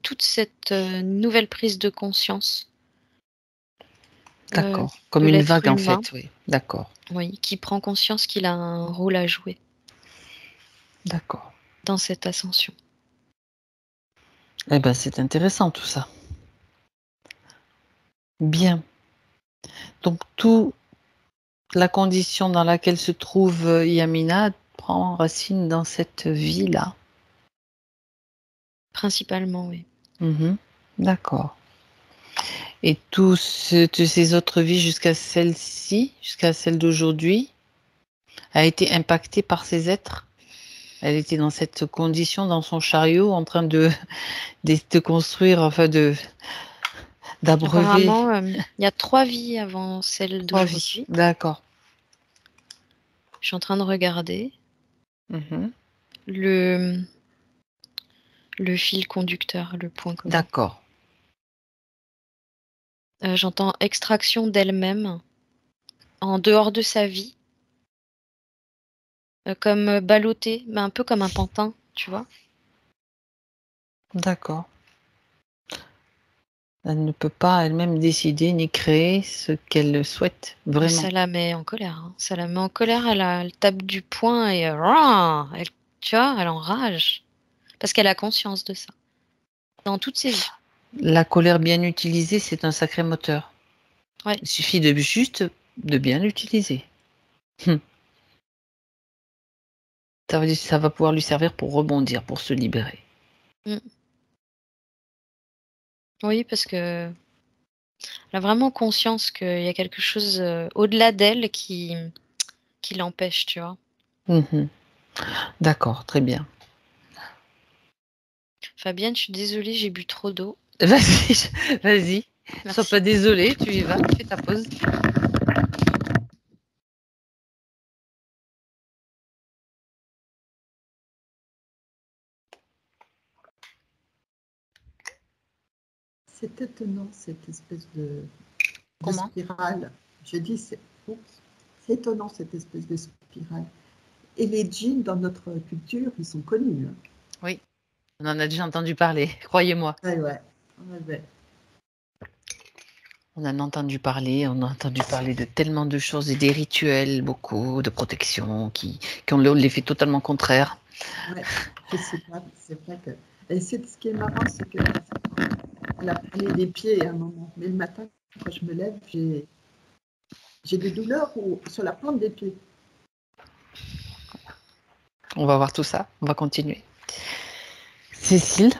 Speaker 2: toute cette, nouvelle prise de conscience,
Speaker 1: d'accord.
Speaker 2: de
Speaker 1: Comme une
Speaker 2: l'être
Speaker 1: vague, en
Speaker 2: humain,
Speaker 1: fait, oui. D'accord,
Speaker 2: oui, qui prend conscience qu'il a un rôle à jouer
Speaker 1: d'accord.
Speaker 2: dans cette ascension.
Speaker 1: Eh ben, c'est intéressant tout ça. Bien. Donc, toute la condition dans laquelle se trouve Yamina prend racine dans cette vie-là.
Speaker 2: Principalement, oui.
Speaker 1: D'accord. Et toutes ces autres vies jusqu'à celle-ci, jusqu'à celle d'aujourd'hui, a été impactée par ces êtres? Elle était dans cette condition, dans son chariot, en train de construire, enfin d'abreuver
Speaker 2: Apparemment, il y a 3 vies avant celle
Speaker 1: 3 vies.
Speaker 2: d'aujourd'hui.
Speaker 1: D'accord.
Speaker 2: Je suis en train de regarder.
Speaker 1: Mhm.
Speaker 2: Le fil conducteur, le point commun.
Speaker 1: D'accord.
Speaker 2: J'entends extraction d'elle-même, en dehors de sa vie. Comme ballottée, mais un peu comme un pantin, tu vois?
Speaker 1: D'accord. Elle ne peut pas elle-même décider ni créer ce qu'elle souhaite
Speaker 2: Mais
Speaker 1: vraiment.
Speaker 2: ça la met en colère, hein. Ça la met en colère, elle tape du poing et elle, tu vois, elle enrage. Parce qu'elle a conscience de ça. Dans toutes ses vies.
Speaker 1: La colère bien utilisée, c'est un sacré moteur.
Speaker 2: Ouais.
Speaker 1: Il suffit de bien l'utiliser. Ça veut dire que ça va pouvoir lui servir pour rebondir, pour se libérer.
Speaker 2: Oui, parce que elle a vraiment conscience qu'il y a quelque chose, au-delà d'elle qui l'empêche, tu vois?
Speaker 1: D'accord, très bien.
Speaker 2: Fabienne, je suis désolée, j'ai bu trop d'eau.
Speaker 1: Vas-y, vas-y. Sois
Speaker 2: Merci.
Speaker 1: pas désolée, tu y vas, fais ta pause.
Speaker 3: C'est étonnant, cette espèce de
Speaker 1: Comment?
Speaker 3: spirale. Je dis, c'est étonnant, cette espèce de spirale. Et les djinns, dans notre culture, ils sont connus. Hein.
Speaker 1: Oui, on en a déjà entendu parler, croyez-moi.
Speaker 3: Ouais.
Speaker 1: On en a entendu parler, on a entendu parler de tellement de choses et des rituels, beaucoup de protection qui ont l'effet totalement contraire.
Speaker 3: Ouais, je sais pas, c'est vrai que. Et ce qui est marrant, c'est que elle a parlé des pieds à un moment, mais le matin, quand je me lève, j'ai des douleurs sur la plante des pieds.
Speaker 1: On va voir tout ça, on va continuer. Cécile,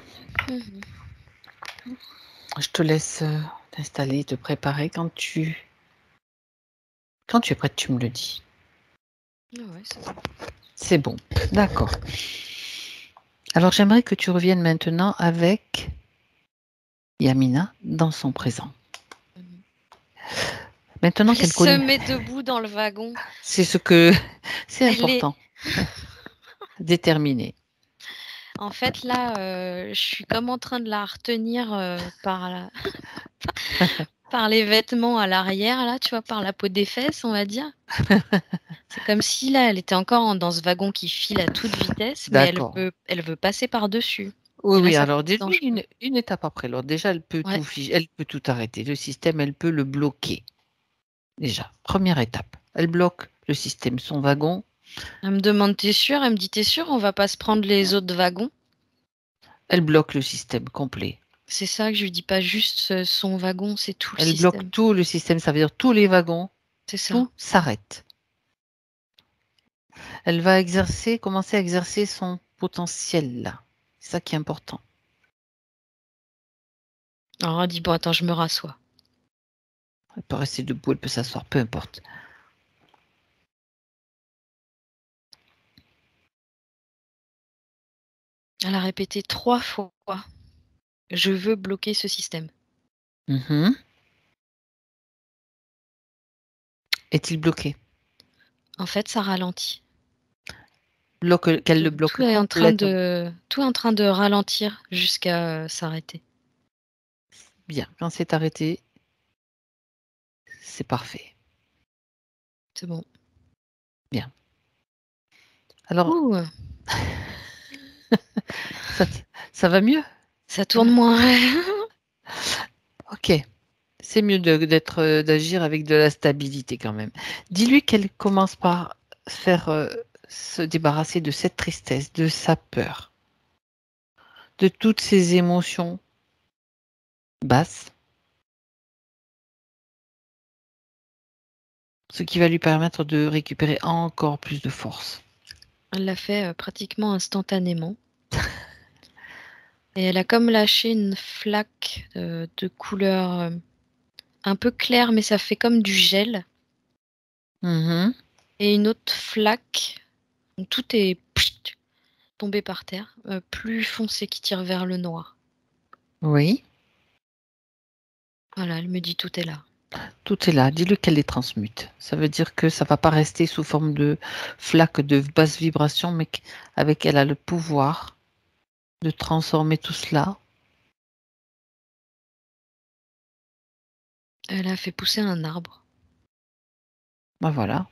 Speaker 1: je te laisse t'installer, te préparer. Quand tu es prête, tu me le dis.
Speaker 2: Ah ouais, c'est bon.
Speaker 1: C'est bon, d'accord. Alors j'aimerais que tu reviennes maintenant avec Yamina dans son présent. Maintenant
Speaker 2: Elle
Speaker 1: qu'elle
Speaker 2: se
Speaker 1: connaît,
Speaker 2: met debout dans le wagon.
Speaker 1: c'est important, déterminé.
Speaker 2: En fait, là, je suis comme en train de la retenir, par les vêtements à l'arrière, là, tu vois, par la peau des fesses, on va dire. C'est comme si, là, elle était encore dans ce wagon qui file à toute vitesse, mais
Speaker 1: D'accord.
Speaker 2: elle veut passer par-dessus.
Speaker 1: Oui,
Speaker 2: Et là,
Speaker 1: oui,
Speaker 2: ça
Speaker 1: alors
Speaker 2: devient
Speaker 1: dis-lui
Speaker 2: dangereux.
Speaker 1: une étape après l'autre. Déjà, elle peut
Speaker 2: Ouais.
Speaker 1: elle peut tout arrêter. Le système, elle peut le bloquer. Déjà, première étape. Elle bloque le système, son wagon.
Speaker 2: Elle me demande: «Tu es sûre?» Elle me dit: «Tu es sûre, on va pas se prendre les autres wagons?»
Speaker 1: Elle bloque le système complet.
Speaker 2: C'est ça que je lui dis, pas juste, son wagon, c'est tout le
Speaker 1: Elle bloque
Speaker 2: système.
Speaker 1: tout le système, ça veut dire tous les wagons,
Speaker 2: C'est ça.
Speaker 1: tout s'arrête. Elle va commencer à exercer son potentiel là. C'est ça qui est important.
Speaker 2: Alors elle dit: «Bon, attends, je me rassois».
Speaker 1: Elle peut rester debout, elle peut s'asseoir, peu importe.
Speaker 2: Elle a répété 3 fois: «Je veux bloquer ce système».
Speaker 1: Est-il bloqué?
Speaker 2: En fait, ça ralentit.
Speaker 1: Qu'elle le bloque
Speaker 2: Tout est en train
Speaker 1: complètement.
Speaker 2: de ralentir jusqu'à, s'arrêter.
Speaker 1: Bien, quand c'est arrêté, c'est parfait.
Speaker 2: C'est bon.
Speaker 1: Bien. Alors,
Speaker 2: Ouh!
Speaker 1: ça va mieux?
Speaker 2: Ça tourne moins.
Speaker 1: OK. C'est mieux d'agir avec de la stabilité quand même. Dis-lui qu'elle commence par faire, se débarrasser de cette tristesse, de sa peur, de toutes ces émotions basses Ce qui va lui permettre de récupérer encore plus de force.
Speaker 2: Elle l'a fait pratiquement instantanément. Et elle a comme lâché une flaque de couleur un peu claire, mais ça fait comme du gel.
Speaker 1: Mhm.
Speaker 2: Et une autre flaque, donc tout est tombé par terre, plus foncé qui tire vers le noir.
Speaker 1: Oui,
Speaker 2: Voilà, elle me dit tout est là.
Speaker 1: tout est là. Dis-le qu'elle les transmute. Ça veut dire que ça va pas rester sous forme de flaque de basse vibration, mais qu'avec elle a le pouvoir de transformer tout cela.
Speaker 2: Elle a fait pousser un arbre.
Speaker 1: Ben voilà.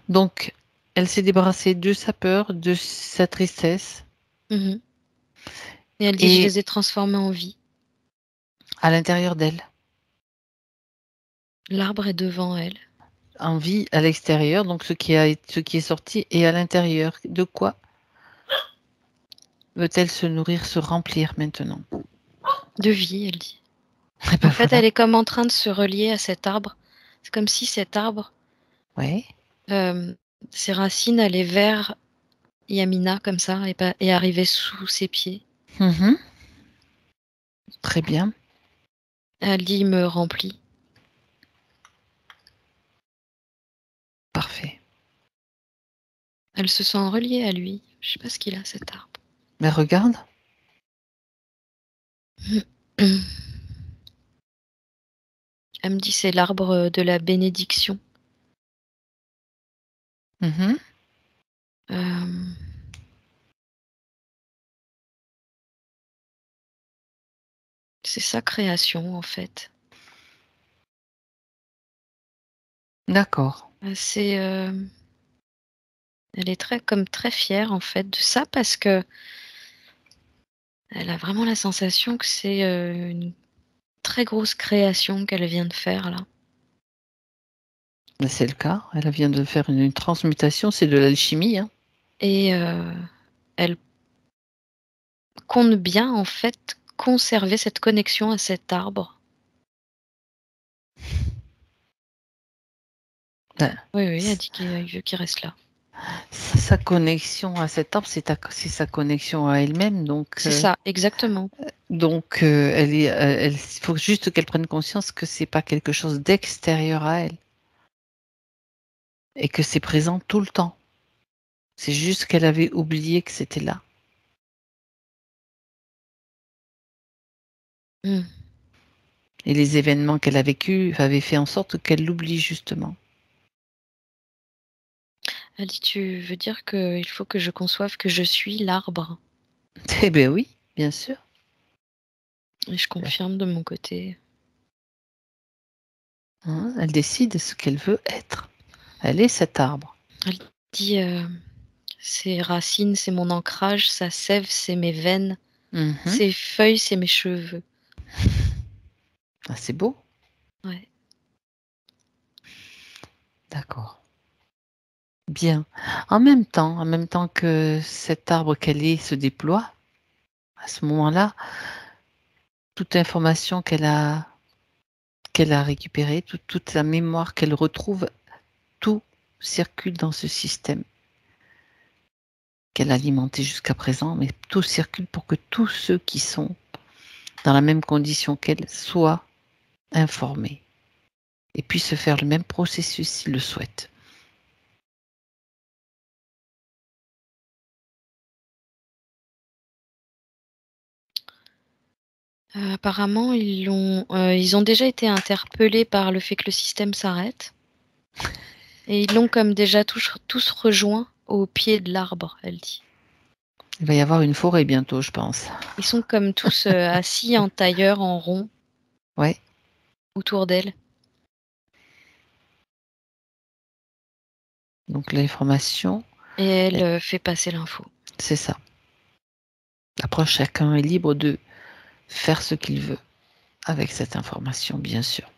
Speaker 1: Donc, elle s'est débarrassée de sa peur, de sa tristesse,
Speaker 2: Mhm. Et elle dit je
Speaker 1: et
Speaker 2: les ai transformés en vie.
Speaker 1: à l'intérieur d'elle,
Speaker 2: L'arbre est devant elle.
Speaker 1: en vie à l'extérieur, donc ce qui est sorti, et à l'intérieur. De quoi veut-elle se nourrir, se remplir maintenant?
Speaker 2: De vie, elle dit.
Speaker 1: Et ben
Speaker 2: En fait,
Speaker 1: voilà.
Speaker 2: elle est comme en train de se relier à cet arbre. C'est comme si cet arbre,
Speaker 1: Oui.
Speaker 2: ses racines allaient vers Yamina comme ça et arrivaient sous ses pieds.
Speaker 1: Mhm. Très bien.
Speaker 2: Elle dit il me remplit.
Speaker 1: Parfait.
Speaker 2: Elle se sent reliée à lui. Je sais pas ce qu'il a cet arbre.
Speaker 1: Mais regarde.
Speaker 2: Elle me dit c'est l'arbre de la bénédiction.
Speaker 1: Mhm.
Speaker 2: Euh, c'est sa création en fait.
Speaker 1: D'accord.
Speaker 2: C'est, elle est très fière en fait de ça parce que elle a vraiment la sensation que c'est une très grosse création qu'elle vient de faire là.
Speaker 1: Mais c'est le cas. Elle vient de faire une transmutation. C'est de l'alchimie, hein.
Speaker 2: Et elle compte bien en fait conserver cette connexion à cet arbre.
Speaker 1: Ben,
Speaker 2: Oui, oui, elle dit qu'il veut qu'il reste là.
Speaker 1: sa connexion à cet arbre, c'est sa connexion à elle-même.
Speaker 2: C'est ça, exactement.
Speaker 1: Il faut juste qu'elle prenne conscience que c'est pas quelque chose d'extérieur à elle et que c'est présent tout le temps. C'est juste qu'elle avait oublié que c'était là.
Speaker 2: Mm.
Speaker 1: Et les événements qu'elle a vécus avaient fait en sorte qu'elle l'oublie justement.
Speaker 2: Elle dit tu veux dire qu'il faut que je conçoive que je suis l'arbre.
Speaker 1: Eh bien oui, bien sûr.
Speaker 2: Et je confirme de mon côté.
Speaker 1: Hein, elle décide ce qu'elle veut être. Elle est cet arbre.
Speaker 2: Elle dit ses racines, c'est mon ancrage, sa sève, c'est mes veines,
Speaker 1: Mhm.
Speaker 2: ses feuilles, c'est mes cheveux.
Speaker 1: Ah, c'est beau.
Speaker 2: Ouais.
Speaker 1: D'accord. Bien. En même temps que cet arbre qu'elle est se déploie, à ce moment-là, toute information qu'elle a récupérée, toute la mémoire qu'elle retrouve, tout circule dans ce système qu'elle a alimenté jusqu'à présent, mais tout circule pour que tous ceux qui sont dans la même condition qu'elle soient informés et puissent faire le même processus s'ils le souhaitent.
Speaker 2: Apparemment, ils ont déjà été interpellés par le fait que le système s'arrête. Et ils l'ont comme déjà tous rejoints au pied de l'arbre, elle dit.
Speaker 1: Il va y avoir une forêt bientôt, je pense.
Speaker 2: Ils sont comme tous assis en tailleur, en rond,
Speaker 1: Ouais,
Speaker 2: autour d'elle.
Speaker 1: donc l'information,
Speaker 2: Et elle fait passer l'info.
Speaker 1: c'est ça. Après, chacun est libre de faire ce qu'il veut avec cette information, bien sûr.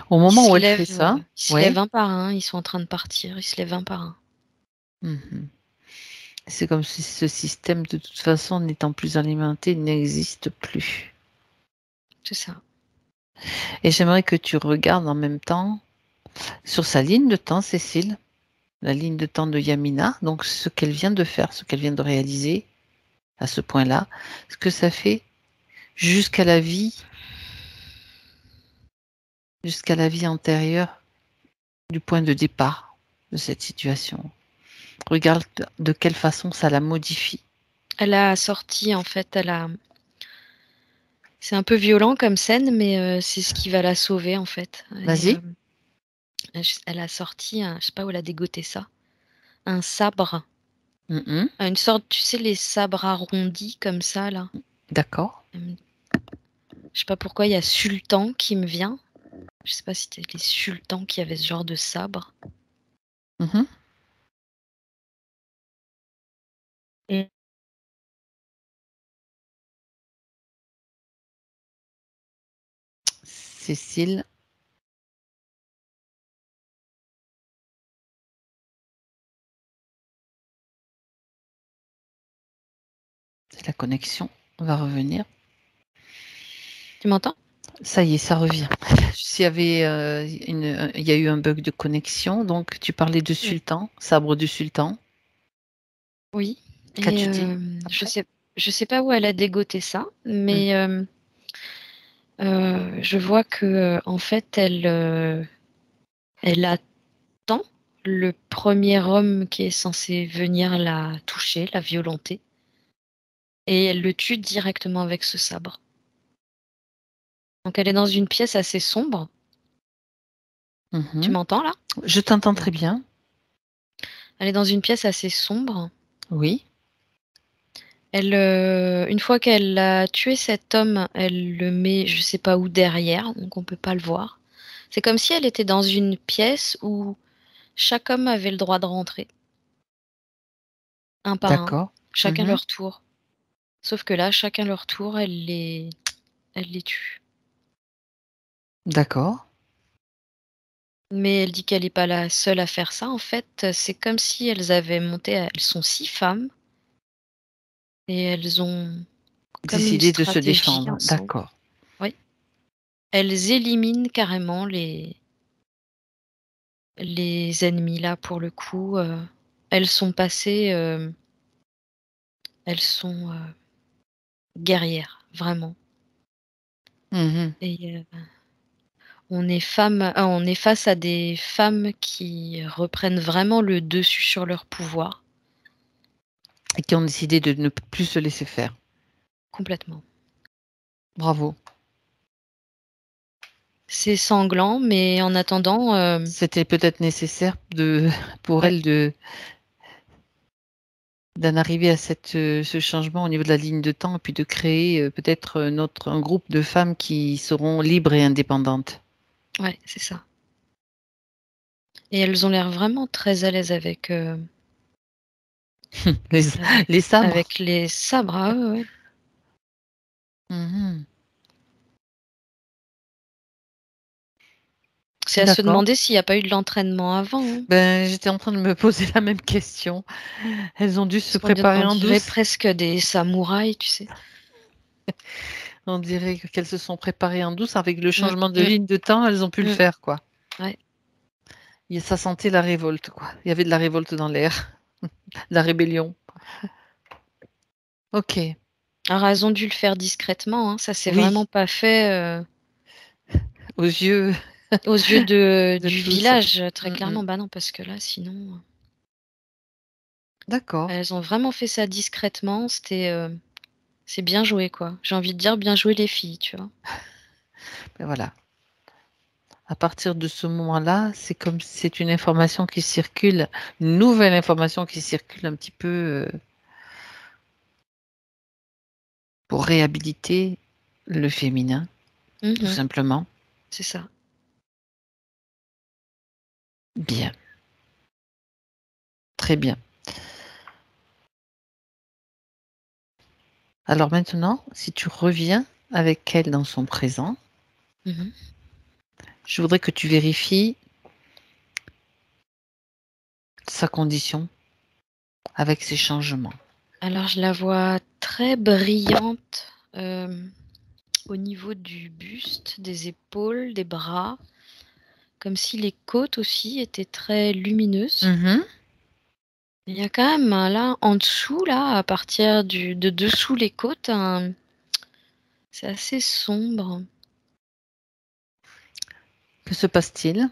Speaker 1: Au moment où elle fait ça,
Speaker 2: Ils se
Speaker 1: ouais,
Speaker 2: lèvent un par un, ils sont en train de partir, ils se lèvent un par un.
Speaker 1: mhm. C'est comme si ce système, de toute façon, n'étant plus alimenté, n'existe plus.
Speaker 2: C'est ça.
Speaker 1: Et j'aimerais que tu regardes en même temps sur sa ligne de temps, Cécile, la ligne de temps de Yamina, donc ce qu'elle vient de faire, ce qu'elle vient de réaliser à ce point-là, ce que ça fait jusqu'à la vie antérieure du point de départ de cette situation. Regarde de quelle façon ça la modifie.
Speaker 2: Elle a sorti, en fait, c'est un peu violent comme scène, mais c'est ce qui va la sauver, en fait.
Speaker 1: Vas-y.
Speaker 2: Elle a sorti, je sais pas où elle a dégoté ça, un sabre.
Speaker 1: Mhm.
Speaker 2: Une sorte, tu sais, les sabres arrondis comme ça, là.
Speaker 1: D'accord.
Speaker 2: Je sais pas pourquoi, il y a Sultan qui me vient. Je sais pas si c'était les sultans qui avaient ce genre de sabre.
Speaker 1: Mhm.
Speaker 2: Et
Speaker 1: Cécile. La connexion va revenir.
Speaker 2: tu m'entends?
Speaker 1: Ça y est, ça revient. S'il y avait il y a eu un bug de connexion, donc tu parlais de
Speaker 2: Oui.
Speaker 1: sultan, sabre du sultan.
Speaker 2: Oui.
Speaker 1: Qu'as-tu
Speaker 2: Et
Speaker 1: dit
Speaker 2: je sais pas où elle a dégoté ça,
Speaker 1: Mm.
Speaker 2: mais je vois que en fait elle attend le premier homme qui est censé venir la toucher, la violenter, et elle le tue directement avec ce sabre. Donc elle est dans une pièce assez sombre. Tu
Speaker 1: Mhm.
Speaker 2: m'entends là?
Speaker 1: Je t'entends
Speaker 2: Bon.
Speaker 1: très bien.
Speaker 2: Elle est dans une pièce assez sombre.
Speaker 1: Oui.
Speaker 2: Elle, une fois qu'elle a tué cet homme, elle le met je sais pas où derrière, donc on peut pas le voir. C'est comme si elle était dans une pièce où chaque homme avait le droit de rentrer, un par un,
Speaker 1: D'accord.
Speaker 2: chacun
Speaker 1: Mhm.
Speaker 2: leur tour. Sauf que là, chacun leur tour, elle les tue.
Speaker 1: D'accord.
Speaker 2: Mais elle dit qu'elle n'est pas la seule à faire ça. En fait, c'est comme si elles avaient monté, elles sont 6 femmes et elles ont comme une
Speaker 1: Décider de se
Speaker 2: stratégie
Speaker 1: défendre.
Speaker 2: ensemble.
Speaker 1: D'accord.
Speaker 2: Oui. Elles éliminent carrément les ennemis là pour le coup. Elles sont passées, elles sont guerrières, vraiment.
Speaker 1: Mhm.
Speaker 2: Et on est face à des femmes qui reprennent vraiment le dessus sur leur pouvoir,
Speaker 1: Et qui ont décidé de ne plus se laisser faire.
Speaker 2: complètement.
Speaker 1: Bravo.
Speaker 2: C'est sanglant, mais en attendant,
Speaker 1: C'était peut-être nécessaire pour
Speaker 2: ouais,
Speaker 1: elle d'en arriver à ce changement au niveau de la ligne de temps et puis de créer peut-être un groupe de femmes qui seront libres et indépendantes.
Speaker 2: ouais, c'est ça. Et elles ont l'air vraiment très à l'aise
Speaker 1: Les, les sabres.
Speaker 2: avec les sabres. Ah ouais, ouais.
Speaker 1: Mhm.
Speaker 2: C'est à se
Speaker 1: D'accord.
Speaker 2: demander s'il n'y a pas eu de l'entraînement avant, hein.
Speaker 1: Ben, j'étais en train de me poser la même question. Elles ont dû se
Speaker 2: Parce
Speaker 1: préparer
Speaker 2: on
Speaker 1: en
Speaker 2: dirait
Speaker 1: douce.
Speaker 2: presque des samouraïs, tu sais.
Speaker 1: On dirait qu'elles se sont préparées en douce. Avec le
Speaker 2: Mm,
Speaker 1: changement de
Speaker 2: mm,
Speaker 1: ligne de temps, elles ont pu le
Speaker 2: mm.
Speaker 1: faire, quoi.
Speaker 2: Ouais,
Speaker 1: Et ça sentait la révolte, quoi. Il y avait de la révolte dans l'air, de la rébellion. Ok.
Speaker 2: alors elles ont dû le faire discrètement, hein. Ça s'est vraiment
Speaker 1: Oui,
Speaker 2: pas fait
Speaker 1: aux yeux
Speaker 2: aux yeux
Speaker 1: de
Speaker 2: du
Speaker 1: tous.
Speaker 2: village, très
Speaker 1: Mm, mm.
Speaker 2: clairement. Bah non, parce que là, sinon,
Speaker 1: D'accord.
Speaker 2: elles ont vraiment fait ça discrètement. C'est bien joué, quoi. J'ai envie de dire bien joué les filles, tu vois.
Speaker 1: Ben voilà. À partir de ce moment-là, c'est comme si c'est une information qui circule, une nouvelle information qui circule un petit peu pour réhabiliter le féminin, tout
Speaker 2: Mhm,
Speaker 1: simplement.
Speaker 2: c'est ça.
Speaker 1: Bien, très bien. Alors maintenant, si tu reviens avec elle dans son présent,
Speaker 2: Mhm.
Speaker 1: je voudrais que tu vérifies sa condition avec ces changements.
Speaker 2: Alors, je la vois très brillante. au niveau du buste, des épaules, des bras, comme si les côtes aussi étaient très lumineuses.
Speaker 1: Mhm.
Speaker 2: Il y a quand même là, en dessous, là, à partir de dessous les côtes, c'est assez sombre.
Speaker 1: Que se passe-t-il?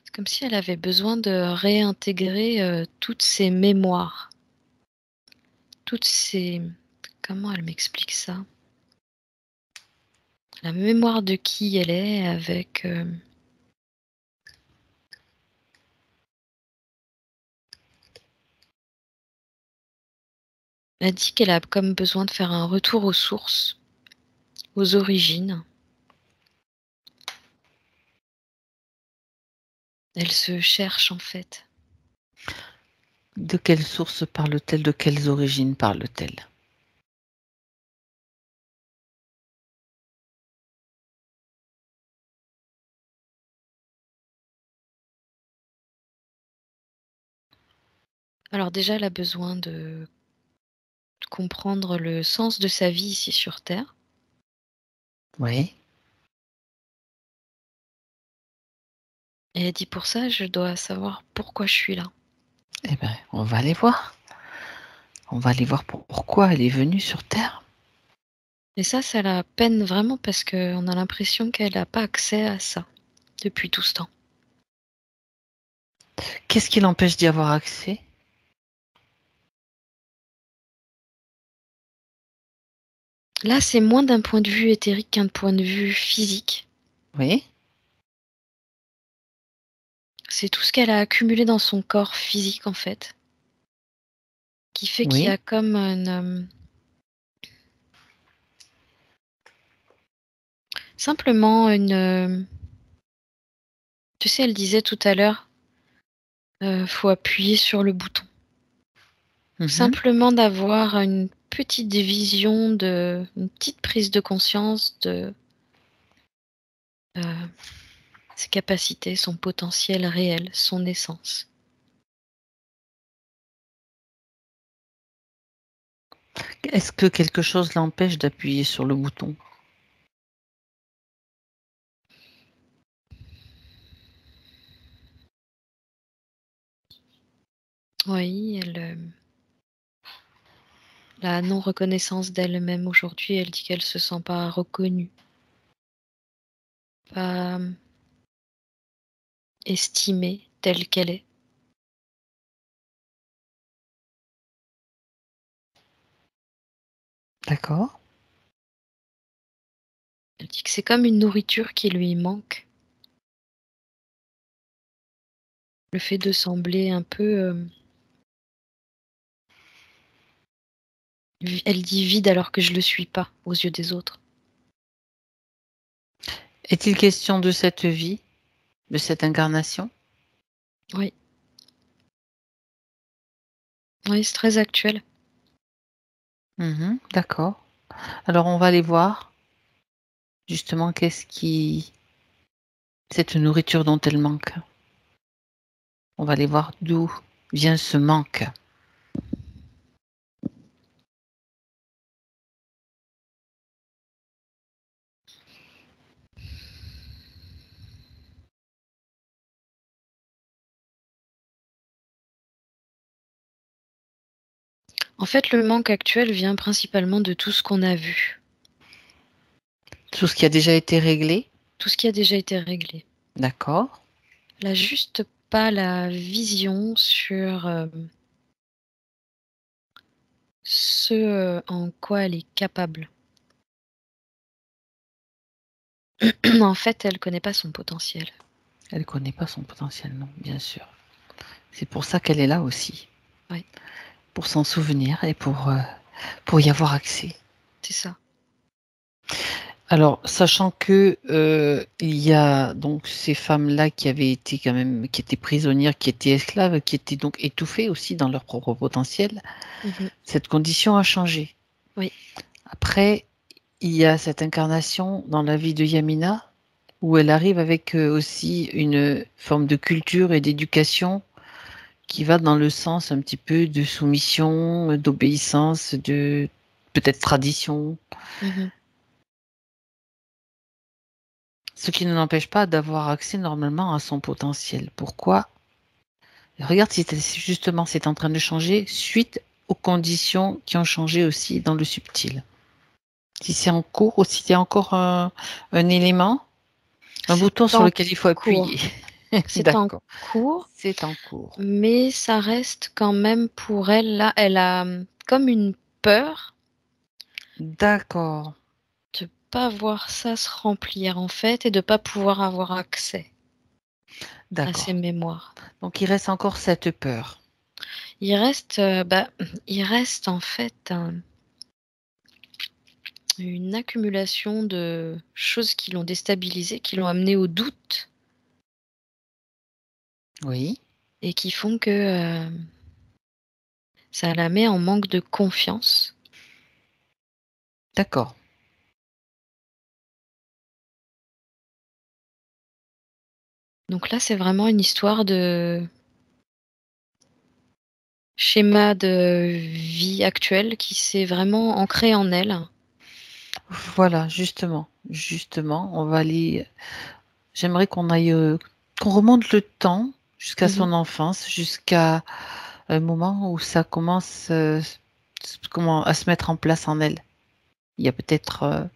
Speaker 2: C'est comme si elle avait besoin de réintégrer toutes ses mémoires. Toutes ces... Comment elle m'explique ça? La mémoire de qui elle est avec... Elle dit qu'elle a comme besoin de faire un retour aux sources, aux origines. Elle se cherche en fait.
Speaker 1: De quelle source parle-t-elle? De quelles origines parle-t-elle?
Speaker 2: Alors déjà, elle a besoin de comprendre le sens de sa vie ici sur Terre.
Speaker 1: Oui.
Speaker 2: Et elle dit pour ça, je dois savoir pourquoi je suis là.
Speaker 1: Eh bien, on va aller voir. On va aller voir pourquoi elle est venue sur Terre.
Speaker 2: Et ça la peine vraiment parce qu'on a l'impression qu'elle n'a pas accès à ça depuis tout ce temps.
Speaker 1: Qu'est-ce qui l'empêche d'y avoir accès?
Speaker 2: Là, c'est moins d'un point de vue éthérique qu'un point de vue physique.
Speaker 1: Oui.
Speaker 2: C'est tout ce qu'elle a accumulé dans son corps physique, en fait, qui fait qu'il y
Speaker 1: Oui.
Speaker 2: a comme une... simplement une... tu sais, elle disait tout à l'heure, faut appuyer sur le bouton.
Speaker 1: Mhm.
Speaker 2: Simplement d'avoir une petite vision, une petite prise de conscience de ses capacités, son potentiel réel, son essence.
Speaker 1: Est-ce que quelque chose l'empêche d'appuyer sur le bouton?
Speaker 2: Oui, la non-reconnaissance d'elle-même aujourd'hui, elle dit qu'elle se sent pas reconnue, pas estimée telle qu'elle est.
Speaker 1: D'accord.
Speaker 2: Elle dit que c'est comme une nourriture qui lui manque. Le fait de sembler un peu... elle dit vide alors que je le suis pas aux yeux des autres.
Speaker 1: Est-il question de cette vie, de cette incarnation?
Speaker 2: Oui. Oui, c'est très actuel.
Speaker 1: Mhm. D'accord. Alors on va aller voir justement cette nourriture dont elle manque. On va aller voir d'où vient ce manque.
Speaker 2: En fait, le manque actuel vient principalement de tout ce qu'on a vu,
Speaker 1: Tout ce qui a déjà été réglé.
Speaker 2: tout ce qui a déjà été réglé.
Speaker 1: D'accord.
Speaker 2: Elle a juste pas la vision sur ce en quoi elle est capable. En fait, elle connaît pas son potentiel.
Speaker 1: Elle ne connaît pas son potentiel, non, bien sûr. C'est pour ça qu'elle est là aussi.
Speaker 2: Oui.
Speaker 1: Pour s'en souvenir et pour y avoir accès.
Speaker 2: C'est ça.
Speaker 1: Alors, sachant que il y a donc ces femmes-là qui avaient été quand même, qui étaient prisonnières, qui étaient esclaves, qui étaient donc étouffées aussi dans leur propre potentiel, cette condition a changé.
Speaker 2: Oui.
Speaker 1: Après, il y a cette incarnation dans la vie de Yamina où elle arrive avec aussi une forme de culture et d'éducation qui va dans le sens un petit peu de soumission, d'obéissance, de peut-être tradition.
Speaker 2: Mhm.
Speaker 1: Ce qui ne l'empêche pas d'avoir accès normalement à son potentiel. Pourquoi? Regarde si justement c'est en train de changer suite aux conditions qui ont changé aussi dans le subtil. Si c'est en cours ou si c'est encore un élément, un
Speaker 2: C'est
Speaker 1: bouton sur
Speaker 2: en
Speaker 1: lequel il faut
Speaker 2: cours.
Speaker 1: appuyer.
Speaker 2: C'est en
Speaker 1: D'accord,
Speaker 2: cours,
Speaker 1: c'est en cours.
Speaker 2: mais ça reste quand même pour elle, là, elle a comme une peur
Speaker 1: D'accord,
Speaker 2: de pas voir ça se remplir en fait et de pas pouvoir avoir accès à ses
Speaker 1: d'accord.
Speaker 2: mémoires.
Speaker 1: Donc il reste encore cette peur.
Speaker 2: Il reste, il reste en fait une accumulation de choses qui l'ont déstabilisée, qui l'ont amenée au doute
Speaker 1: Oui,
Speaker 2: et qui font que ça la met en manque de confiance.
Speaker 1: d'accord.
Speaker 2: Donc là, c'est vraiment une histoire de schéma de vie actuel qui s'est vraiment ancré en elle.
Speaker 1: Voilà, justement, justement, on va aller. J'aimerais qu'on aille, qu'on remonte le temps jusqu'à
Speaker 2: Mmh.
Speaker 1: son enfance, jusqu'à un moment où ça commence comment, à se mettre en place en elle. Il y a peut-être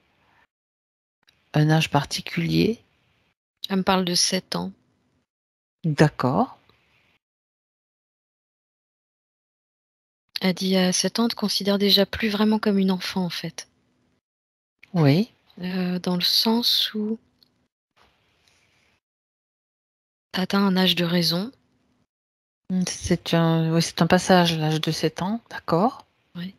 Speaker 1: un âge particulier.
Speaker 2: Elle me parle de 7 ans.
Speaker 1: D'accord.
Speaker 2: Elle dit: «À 7 ans, on te considère déjà plus vraiment comme une enfant, en fait».
Speaker 1: Oui.
Speaker 2: Dans le sens où tu atteint un âge de raison.
Speaker 1: Oui, c'est un passage, l'âge de 7 ans. D'accord.
Speaker 2: Ouais.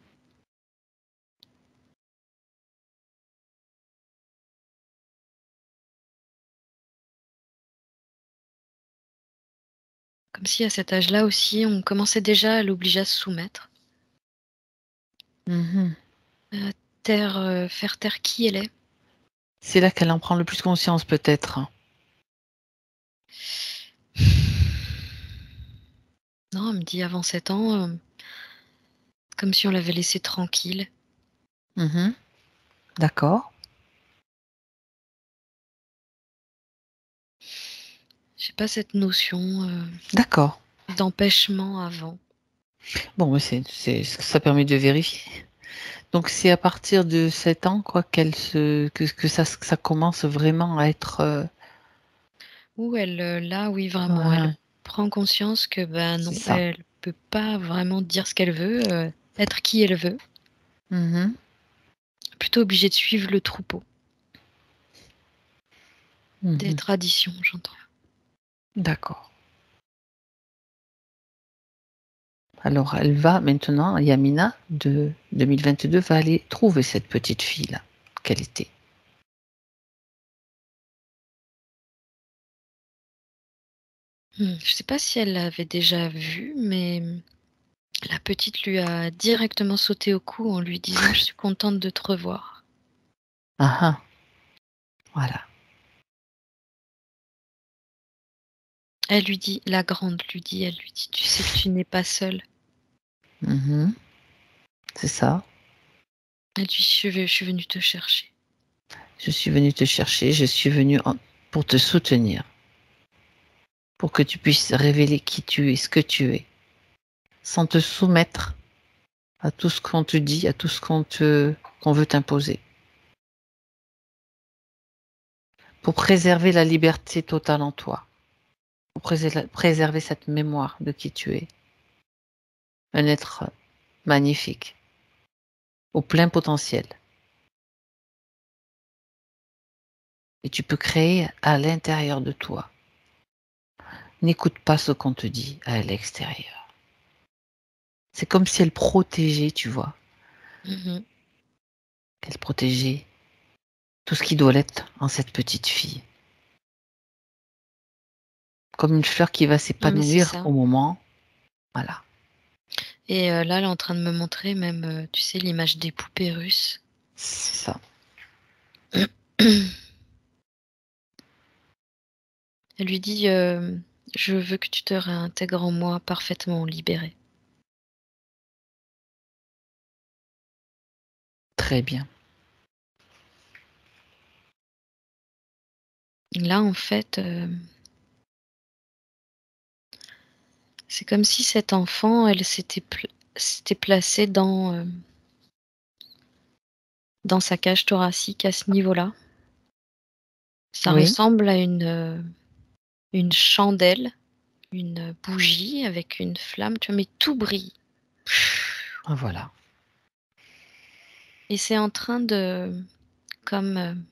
Speaker 2: Comme si à cet âge-là aussi, on commençait déjà à l'obliger à se soumettre,
Speaker 1: Mhm.
Speaker 2: faire taire qui elle est.
Speaker 1: C'est là qu'elle en prend le plus conscience, peut-être.
Speaker 2: Non, elle me dit avant 7 ans, comme si on l'avait laissée tranquille.
Speaker 1: Mhm. D'accord.
Speaker 2: J'ai pas cette notion,
Speaker 1: D'accord.
Speaker 2: d'empêchement avant.
Speaker 1: Bon, mais ça permet de vérifier. Donc c'est à partir de 7 ans, quoi, que ça commence vraiment à être.
Speaker 2: Où elle, là, oui, vraiment, elle
Speaker 1: Ouais,
Speaker 2: prend conscience que, ben,
Speaker 1: c'est
Speaker 2: non,
Speaker 1: ça.
Speaker 2: elle peut pas vraiment dire ce qu'elle veut, être qui elle veut.
Speaker 1: Mhm.
Speaker 2: Plutôt obligée de suivre le troupeau. Des
Speaker 1: Mhm.
Speaker 2: traditions, j'entends.
Speaker 1: D'accord. Alors elle va maintenant, Yamina, de 2022, va aller trouver cette petite fille-là, qu'elle était.
Speaker 2: Je sais pas si elle l'avait déjà vue, mais la petite lui a directement sauté au cou en lui disant: «Je suis contente de te revoir».
Speaker 1: Ah ah, voilà.
Speaker 2: La grande elle lui dit: «Tu sais que tu n'es pas seule».
Speaker 1: Mhm. C'est ça.
Speaker 2: Elle dit: Je suis venue te chercher».
Speaker 1: Je suis venue te chercher, je suis venue pour te soutenir, pour que tu puisses révéler qui tu es, ce que tu es, sans te soumettre à tout ce qu'on te dit, à tout ce qu'on veut t'imposer, pour préserver la liberté totale en toi, pour préserver cette mémoire de qui tu es, un être magnifique, au plein potentiel. Et tu peux créer à l'intérieur de toi. N'écoute pas ce qu'on te dit à l'extérieur. C'est comme si elle protégeait, tu vois,
Speaker 2: Mmh.
Speaker 1: elle protégeait tout ce qui doit l'être en cette petite fille. Comme une fleur qui va
Speaker 2: Non, mais c'est
Speaker 1: s'épanouir
Speaker 2: ça.
Speaker 1: au moment. Voilà,
Speaker 2: Et là, elle est en train de me montrer même, tu sais, l'image des poupées russes.
Speaker 1: c'est ça.
Speaker 2: Elle lui dit, Je veux que tu te réintègres en moi parfaitement libéré.
Speaker 1: Très bien.
Speaker 2: Là, en fait, c'est comme si cette enfant, elle s'était placée dans sa cage thoracique à ce niveau-là. Ça
Speaker 1: Oui,
Speaker 2: ressemble à une chandelle, une bougie avec une flamme, tu vois? Mais tout brille.
Speaker 1: voilà.
Speaker 2: Et c'est en train de comme,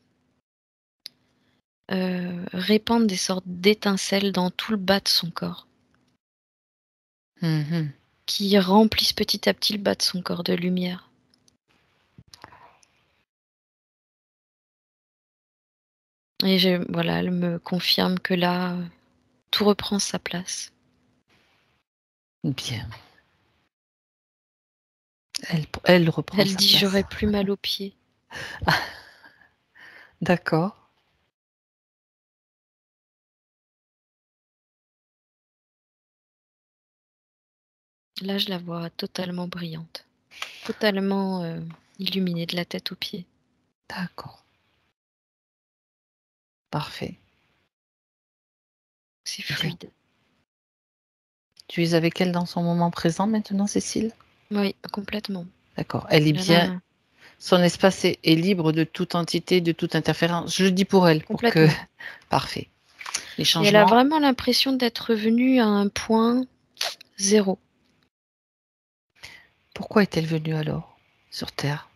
Speaker 2: répandre des sortes d'étincelles dans tout le bas de son corps,
Speaker 1: Mhm.
Speaker 2: qui remplissent petit à petit le bas de son corps de lumière. Et voilà, elle me confirme que là, tout reprend sa place.
Speaker 1: Bien. Elle reprend
Speaker 2: Elle
Speaker 1: sa
Speaker 2: dit:
Speaker 1: place.
Speaker 2: «J'aurais plus mal aux pieds».
Speaker 1: D'accord.
Speaker 2: Là, je la vois totalement brillante, totalement, illuminée de la tête aux pieds.
Speaker 1: D'accord. Parfait.
Speaker 2: C'est
Speaker 1: Bien.
Speaker 2: fluide.
Speaker 1: Tu es avec elle dans son moment présent maintenant, Cécile?
Speaker 2: Oui, complètement.
Speaker 1: D'accord. Elle est
Speaker 2: Là
Speaker 1: bien.
Speaker 2: là,
Speaker 1: Son espace est libre de toute entité, de toute interférence. Je le dis pour elle, pour que.
Speaker 2: complètement.
Speaker 1: Parfait. Les
Speaker 2: Et elle a
Speaker 1: changements.
Speaker 2: vraiment l'impression d'être revenue à un point zéro.
Speaker 1: Pourquoi est-elle venue alors sur Terre?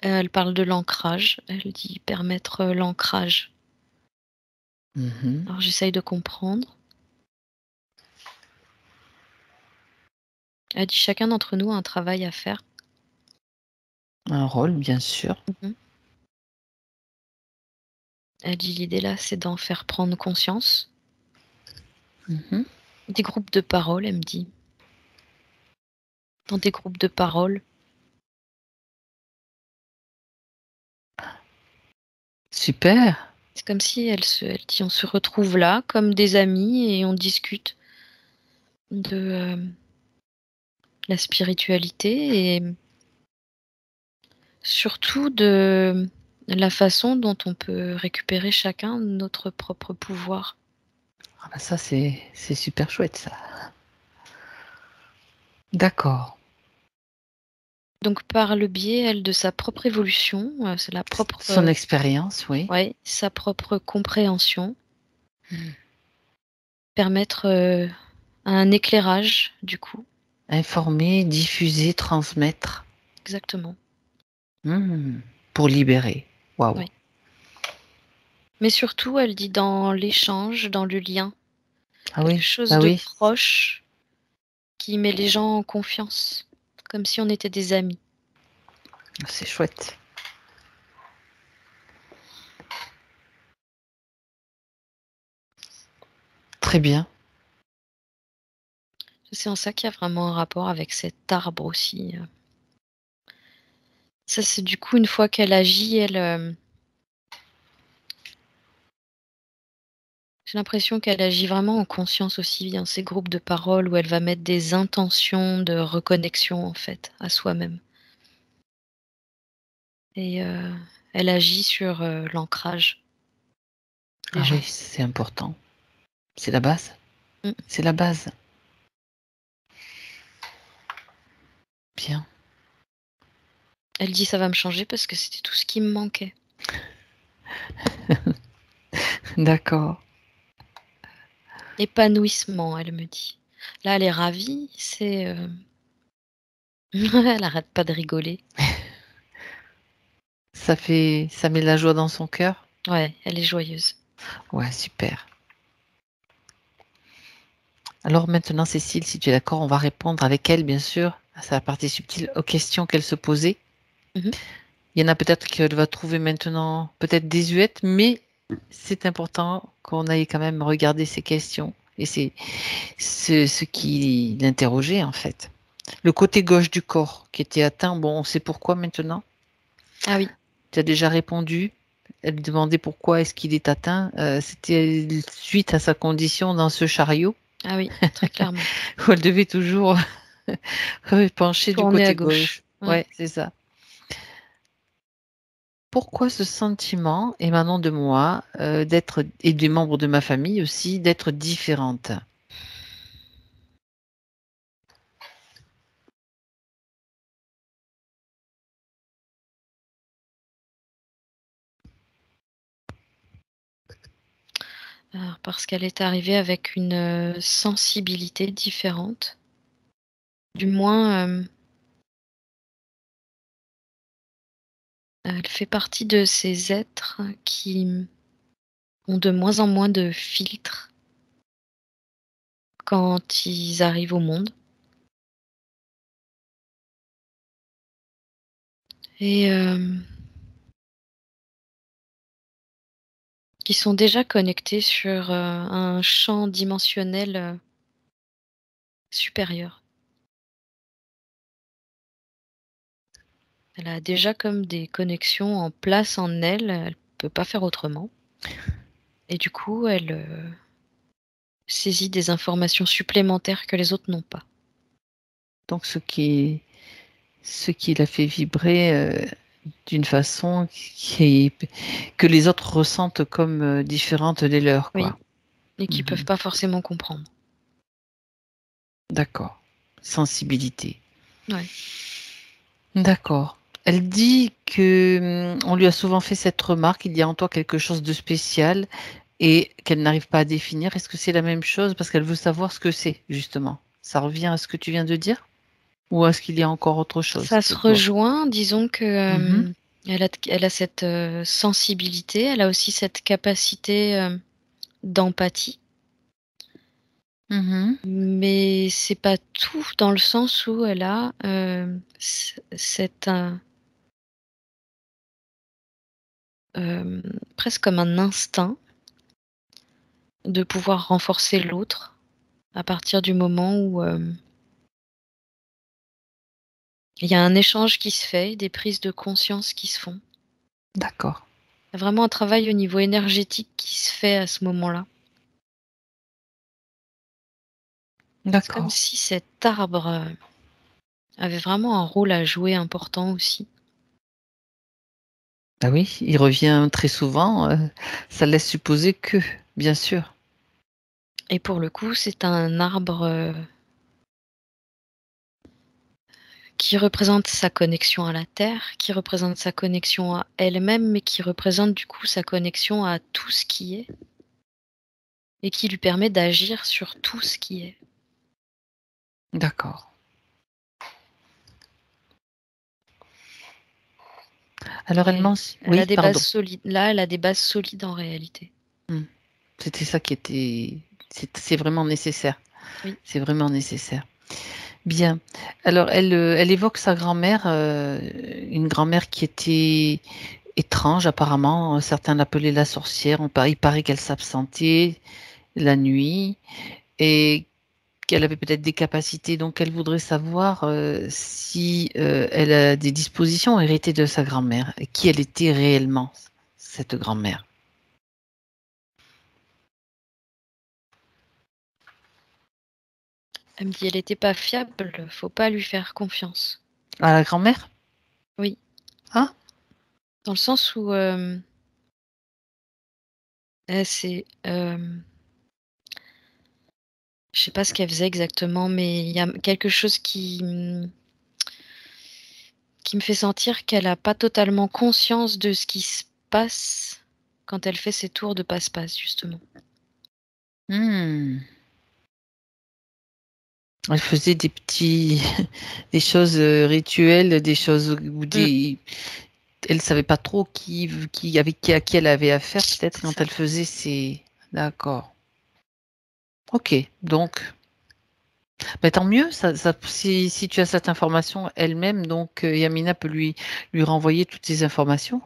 Speaker 2: Elle parle de l'ancrage, elle dit permettre, l'ancrage.
Speaker 1: Mhm.
Speaker 2: Alors j'essaye de comprendre. Elle dit: «Chacun d'entre nous a un travail à faire».
Speaker 1: Un rôle, bien sûr.
Speaker 2: Mmh. Elle dit: «L'idée là, c'est d'en faire prendre conscience».
Speaker 1: Mhm.
Speaker 2: Des groupes de parole, elle me dit. Dans des groupes de parole,
Speaker 1: Super.
Speaker 2: c'est comme si elle dit: «On se retrouve là comme des amis et on discute de, la spiritualité et surtout de la façon dont on peut récupérer chacun notre propre pouvoir».
Speaker 1: Ah bah ça, c'est super chouette, ça. D'accord.
Speaker 2: Donc par le biais, elle, de sa propre évolution, c'est la propre,
Speaker 1: Son expérience, oui.
Speaker 2: ouais, sa propre compréhension,
Speaker 1: Mm.
Speaker 2: permettre, un éclairage du coup.
Speaker 1: Informer, diffuser, transmettre.
Speaker 2: Exactement,
Speaker 1: Mm. Pour libérer. Waouh.
Speaker 2: oui. Mais surtout, elle dit dans l'échange, dans le lien,
Speaker 1: Ah
Speaker 2: quelque
Speaker 1: oui,
Speaker 2: chose
Speaker 1: bah
Speaker 2: de
Speaker 1: oui,
Speaker 2: proche qui met les gens en confiance, comme si on était des amis.
Speaker 1: c'est chouette. Très bien.
Speaker 2: C'est en ça qu'il y a vraiment un rapport avec cet arbre aussi. Ça, c'est du coup une fois qu'elle agit, elle, j'ai l'impression qu'elle agit vraiment en conscience aussi dans ces groupes de parole où elle va mettre des intentions de reconnexion en fait à soi-même et elle agit sur, l'ancrage des
Speaker 1: Ah oui,
Speaker 2: gens.
Speaker 1: c'est important. C'est la base.
Speaker 2: Mmh.
Speaker 1: C'est la base. Bien.
Speaker 2: Elle dit: «Ça va me changer parce que c'était tout ce qui me manquait».
Speaker 1: D'accord.
Speaker 2: Épanouissement, elle me dit. Là, elle est ravie, c'est, elle arrête pas de rigoler.
Speaker 1: Ça met la joie dans son cœur.
Speaker 2: Ouais, elle est joyeuse.
Speaker 1: Ouais, super. Alors maintenant, Cécile, si tu es d'accord, on va répondre avec elle, bien sûr, à sa partie subtile, aux questions qu'elle se posait.
Speaker 2: Mmh.
Speaker 1: Il y en a peut-être qu'elle va trouver maintenant peut-être désuètes, mais c'est important qu'on aille quand même regarder ces questions. Et c'est ce qui l'interrogeait, en fait. Le côté gauche du corps qui était atteint, bon, on sait pourquoi maintenant.
Speaker 2: Ah oui,
Speaker 1: tu as déjà répondu. Elle lui demandait pourquoi est-ce qu'il est atteint. C'était suite à sa condition dans ce chariot,
Speaker 2: Ah oui, très clairement.
Speaker 1: où elle devait toujours pencher du
Speaker 2: Tourner à
Speaker 1: côté
Speaker 2: gauche.
Speaker 1: gauche.
Speaker 2: Ouais.
Speaker 1: Ouais, c'est ça. Pourquoi ce sentiment émanant de moi, d'être et des membres de ma famille aussi, d'être différente?
Speaker 2: Alors, parce qu'elle est arrivée avec une sensibilité différente. Du moins, elle fait partie de ces êtres qui ont de moins en moins de filtres quand ils arrivent au monde. Et qui sont déjà connectés sur un champ dimensionnel supérieur. Elle a déjà comme des connexions en place en elle, elle peut pas faire autrement. Et du coup, elle saisit des informations supplémentaires que les autres n'ont pas.
Speaker 1: Donc ce qui l'a fait vibrer, d'une façon que les autres ressentent comme, différente des leurs,
Speaker 2: Oui,
Speaker 1: quoi.
Speaker 2: et qui peuvent pas forcément comprendre.
Speaker 1: D'accord. Sensibilité.
Speaker 2: Ouais.
Speaker 1: D'accord. Elle dit que, on lui a souvent fait cette remarque: «Il y a en toi quelque chose de spécial» et qu'elle n'arrive pas à définir. Est-ce que c'est la même chose? Parce qu'elle veut savoir ce que c'est, justement. Ça revient à ce que tu viens de dire? Ou est-ce qu'il y a encore autre chose
Speaker 2: Ça
Speaker 1: que
Speaker 2: se
Speaker 1: toi?
Speaker 2: rejoint, disons que,
Speaker 1: Mmh.
Speaker 2: elle a cette, sensibilité, elle a aussi cette capacité, d'empathie.
Speaker 1: Mmh.
Speaker 2: Mais c'est pas tout dans le sens où elle a, presque comme un instinct de pouvoir renforcer l'autre à partir du moment où, il y a un échange qui se fait, des prises de conscience qui se font.
Speaker 1: D'accord.
Speaker 2: Il y a vraiment un travail au niveau énergétique qui se fait à ce moment-là. C'est comme
Speaker 1: D'accord.
Speaker 2: si cet arbre, avait vraiment un rôle à jouer important aussi.
Speaker 1: Ah oui, il revient très souvent, ça laisse supposer que, bien sûr.
Speaker 2: Et pour le coup, c'est un arbre, qui représente sa connexion à la terre, qui représente sa connexion à elle-même, mais qui représente du coup sa connexion à tout ce qui est et qui lui permet d'agir sur tout ce qui est.
Speaker 1: D'accord. Alors elle
Speaker 2: Et
Speaker 1: mentionne,
Speaker 2: elle a
Speaker 1: oui,
Speaker 2: des bases
Speaker 1: pardon.
Speaker 2: solides. Là, elle a des bases solides en réalité.
Speaker 1: Mmh. C'était ça qui était c'est vraiment nécessaire.
Speaker 2: Oui.
Speaker 1: C'est vraiment nécessaire. Bien. Alors elle évoque sa grand-mère, une grand-mère qui était étrange apparemment, certains l'appelaient la sorcière, il paraît qu'elle s'absentait la nuit et qu'elle avait peut-être des capacités, donc elle voudrait savoir, si, elle a des dispositions héritées de sa grand-mère et qui elle était réellement, cette grand-mère.
Speaker 2: Elle me dit: «Elle était pas fiable, faut pas lui faire confiance».
Speaker 1: Ah, la grand-mère?
Speaker 2: Oui,
Speaker 1: Ah?
Speaker 2: dans le sens où, elle c'est, je sais pas ce qu'elle faisait exactement, mais il y a quelque chose qui me fait sentir qu'elle a pas totalement conscience de ce qui se passe quand elle fait ses tours de passe-passe, justement.
Speaker 1: Mmh. Elle faisait des petits des choses, rituelles, des choses ou
Speaker 2: Mmh,
Speaker 1: des elle savait pas trop qui avec qui à qui elle avait affaire peut-être
Speaker 2: c'est
Speaker 1: quand
Speaker 2: ça.
Speaker 1: elle faisait ses d'accord. OK, donc bah, tant mieux, ça si tu as cette information elle-même, donc Yamina peut lui renvoyer toutes ces informations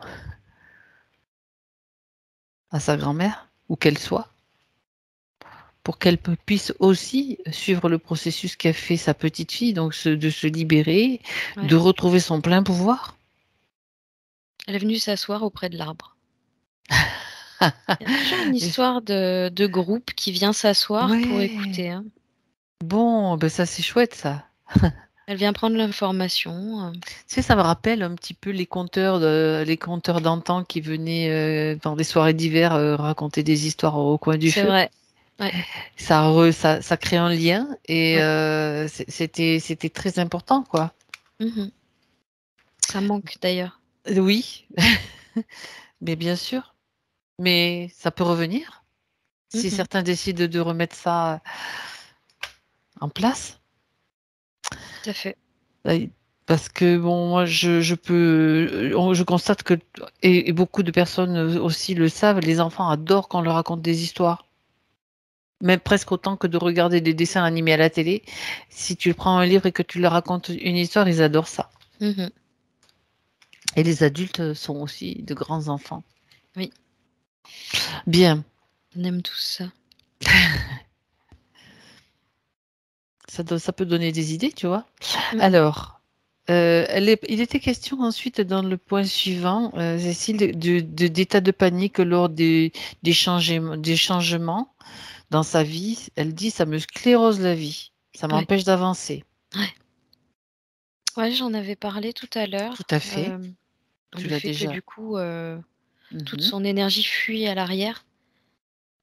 Speaker 1: à sa grand-mère, où qu'elle soit, pour qu'elle puisse aussi suivre le processus qu'a fait sa petite fille, donc de se libérer,
Speaker 2: Ouais.
Speaker 1: de retrouver son plein pouvoir.
Speaker 2: Elle est venue s'asseoir auprès de l'arbre. Il y a toujours une histoire de groupe qui vient s'asseoir pour
Speaker 1: Ouais.
Speaker 2: écouter. Hein.
Speaker 1: Bon, ben ça c'est chouette ça.
Speaker 2: Elle vient prendre l'information.
Speaker 1: Tu sais, ça me rappelle un petit peu les conteurs d'antan qui venaient dans des soirées d'hiver raconter des histoires au coin du
Speaker 2: C'est
Speaker 1: feu.
Speaker 2: vrai. Ouais.
Speaker 1: Ça crée un lien et
Speaker 2: Ouais.
Speaker 1: c'était très important, quoi.
Speaker 2: Mhm. Ça manque d'ailleurs.
Speaker 1: Oui, mais bien sûr. Mais ça peut revenir si
Speaker 2: Mhm.
Speaker 1: certains décident de remettre ça en place.
Speaker 2: Tout à fait.
Speaker 1: Euh, Parce que bon, moi, je constate que, et beaucoup de personnes aussi le savent, les enfants adorent quand on leur raconte des histoires. Même presque autant que de regarder des dessins animés à la télé. Si tu prends un livre et que tu leur racontes une histoire, ils adorent ça.
Speaker 2: Mhm.
Speaker 1: Et les adultes sont aussi de grands enfants.
Speaker 2: Oui,
Speaker 1: Bien,
Speaker 2: on aime tous ça.
Speaker 1: ça peut donner des idées, tu vois.
Speaker 2: Mhm.
Speaker 1: Alors, il était question ensuite dans le point suivant, Cécile, d'état de panique lors des changements dans sa vie. Elle dit, ça me sclérose la vie, ça
Speaker 2: Ouais.
Speaker 1: m'empêche d'avancer.
Speaker 2: Ouais. Ouais, j'en avais parlé tout à
Speaker 1: Tout à
Speaker 2: l'heure.
Speaker 1: fait, tu
Speaker 2: Le
Speaker 1: l'as
Speaker 2: fait que
Speaker 1: déjà.
Speaker 2: du coup, toute
Speaker 1: Mhm.
Speaker 2: son énergie fuit à l'arrière.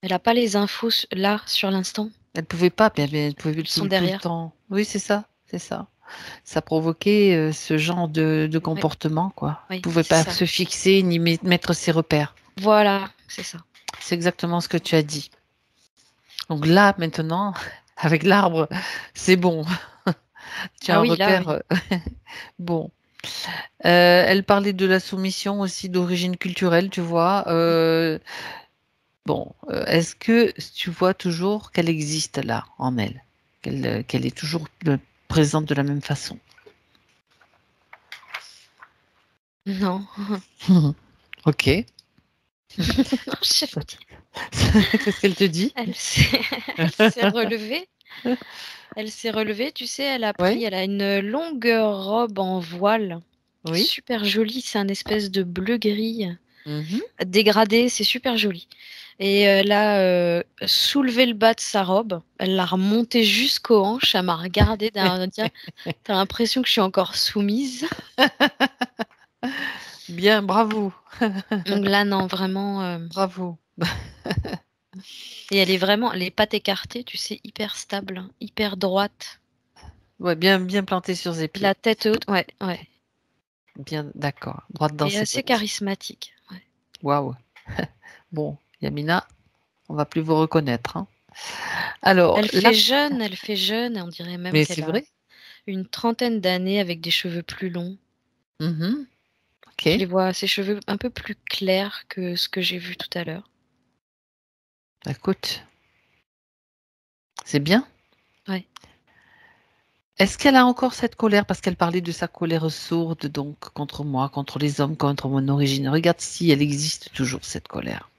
Speaker 2: Elle n'a pas les infos là, sur l'instant.
Speaker 1: Elle pouvait pas, elle pouvait
Speaker 2: Elles sont
Speaker 1: tout le
Speaker 2: derrière.
Speaker 1: temps. Oui, c'est ça, c'est ça. Ça provoquait ce genre de
Speaker 2: Oui,
Speaker 1: comportement, quoi. Elle
Speaker 2: oui,
Speaker 1: pouvait
Speaker 2: c'est
Speaker 1: pas
Speaker 2: ça.
Speaker 1: se fixer ni mettre ses repères.
Speaker 2: Voilà, c'est ça.
Speaker 1: C'est exactement ce que tu as dit. Donc là, maintenant, avec l'arbre, c'est bon. Tu as
Speaker 2: Ah
Speaker 1: un
Speaker 2: oui, là,
Speaker 1: repère.
Speaker 2: oui.
Speaker 1: Bon. Elle parlait de la soumission aussi d'origine culturelle, tu vois. Bon, est-ce que tu vois toujours qu'elle existe là, en elle? Qu'elle est toujours présente de la même façon?
Speaker 2: Non.
Speaker 1: Ok.
Speaker 2: Non, je sais pas.
Speaker 1: Qu'est-ce qu'elle te dit?
Speaker 2: Elle s'est elle s'est relevée. Elle s'est relevée, tu sais,
Speaker 1: Oui,
Speaker 2: elle a une longue robe en voile,
Speaker 1: oui.
Speaker 2: super jolie, c'est un espèce de bleu-gris
Speaker 1: Mhm.
Speaker 2: dégradé, c'est super joli. Et elle a soulevé le bas de sa robe, elle l'a remonté jusqu'aux hanches, elle m'a regardée d'un air de dire, t'as l'impression que je suis encore soumise.
Speaker 1: Bien, bravo,
Speaker 2: Donc là, non, vraiment.
Speaker 1: bravo.
Speaker 2: Et elle est vraiment, les pattes écartées, tu sais, hyper stable, hyper droite.
Speaker 1: Ouais, bien, bien planté sur ses pieds.
Speaker 2: La tête haute, ouais, ouais.
Speaker 1: Bien, d'accord. Droite dans
Speaker 2: Et
Speaker 1: ses
Speaker 2: assez
Speaker 1: bottes.
Speaker 2: charismatique. Ouais.
Speaker 1: Waouh. Bon, Yamina, on va plus vous reconnaître, hein. Alors là,
Speaker 2: Elle fait jeune, on dirait même
Speaker 1: mais c'est
Speaker 2: qu'elle a
Speaker 1: vrai.
Speaker 2: une trentaine d'années avec des cheveux plus longs.
Speaker 1: Mhm.
Speaker 2: Je
Speaker 1: Ok.
Speaker 2: les vois, ses cheveux un peu plus clairs que ce que j'ai vu tout à l'heure.
Speaker 1: Écoute, c'est bien.
Speaker 2: Ouais.
Speaker 1: Est-ce qu'elle a encore cette colère parce qu'elle parlait de sa colère sourde, donc contre moi, contre les hommes, contre mon origine. Regarde si elle existe toujours, cette colère.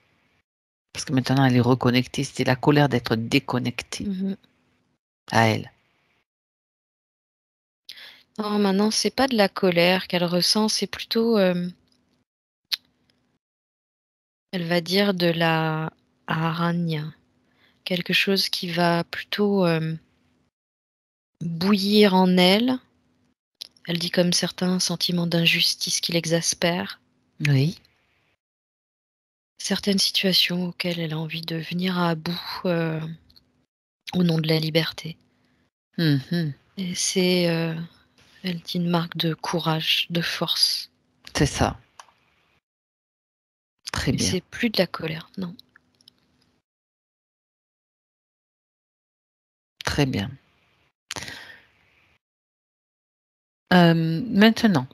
Speaker 1: Parce que maintenant, elle est reconnectée. C'était la colère d'être déconnectée
Speaker 2: Mhm.
Speaker 1: à elle.
Speaker 2: Non, maintenant, c'est pas de la colère qu'elle ressent, c'est plutôt, elle va dire, de la hargne. Quelque chose qui va plutôt bouillir en elle. Elle dit comme certains sentiments d'injustice qui l'exaspèrent.
Speaker 1: Oui.
Speaker 2: Certaines situations auxquelles elle a envie de venir à bout au nom de la liberté.
Speaker 1: Mhm.
Speaker 2: Et c'est, elle dit, une marque de courage, de force.
Speaker 1: C'est ça. Très
Speaker 2: Mais
Speaker 1: bien.
Speaker 2: c'est plus de la colère, non.
Speaker 1: Très bien. Maintenant,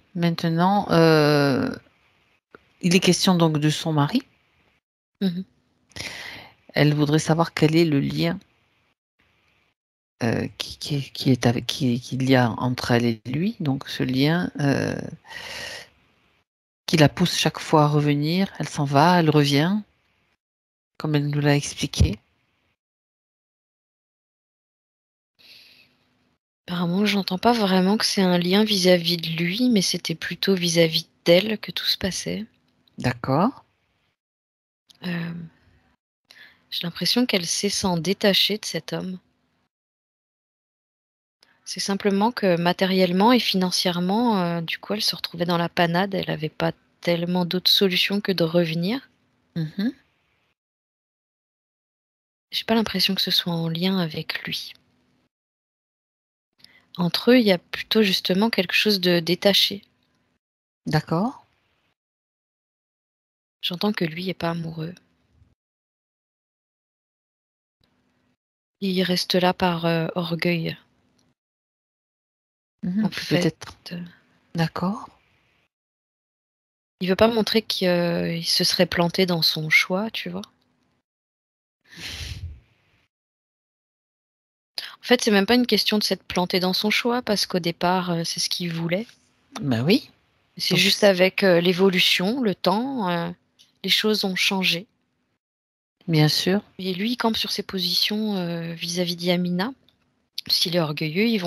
Speaker 1: il est question donc de son mari.
Speaker 2: Mhm.
Speaker 1: Elle voudrait savoir quel est le lien qu'il y a entre elle et lui. Donc ce lien qui la pousse chaque fois à revenir. Elle s'en va, elle revient, comme elle nous l'a expliqué.
Speaker 2: Apparemment, j'entends pas vraiment que c'est un lien vis-à-vis de lui, mais c'était plutôt vis-à-vis d'elle que tout se passait.
Speaker 1: D'accord.
Speaker 2: Euh, j'ai l'impression qu'elle sait s'en détacher de cet homme. C'est simplement que matériellement et financièrement, du coup, elle se retrouvait dans la panade. Elle avait pas tellement d'autres solutions que de revenir.
Speaker 1: Mhm.
Speaker 2: J'ai pas l'impression que ce soit en lien avec lui. Entre eux, il y a plutôt justement quelque chose de détaché.
Speaker 1: D'accord.
Speaker 2: J'entends que lui est pas amoureux. Il reste là par orgueil.
Speaker 1: Mhm.
Speaker 2: En
Speaker 1: Puis
Speaker 2: fait,
Speaker 1: peut-être. D'accord.
Speaker 2: il veut pas montrer qu'il se serait planté dans son choix, tu vois. En fait, c'est même pas une question de s'être planté dans son choix, parce qu'au départ, c'est ce qu'il voulait.
Speaker 1: Ben oui.
Speaker 2: C'est
Speaker 1: Donc,
Speaker 2: juste avec l'évolution, le temps, les choses ont changé.
Speaker 1: bien sûr.
Speaker 2: Et lui, il campe sur ses positions vis-à-vis d'Yamina. S'il est orgueilleux,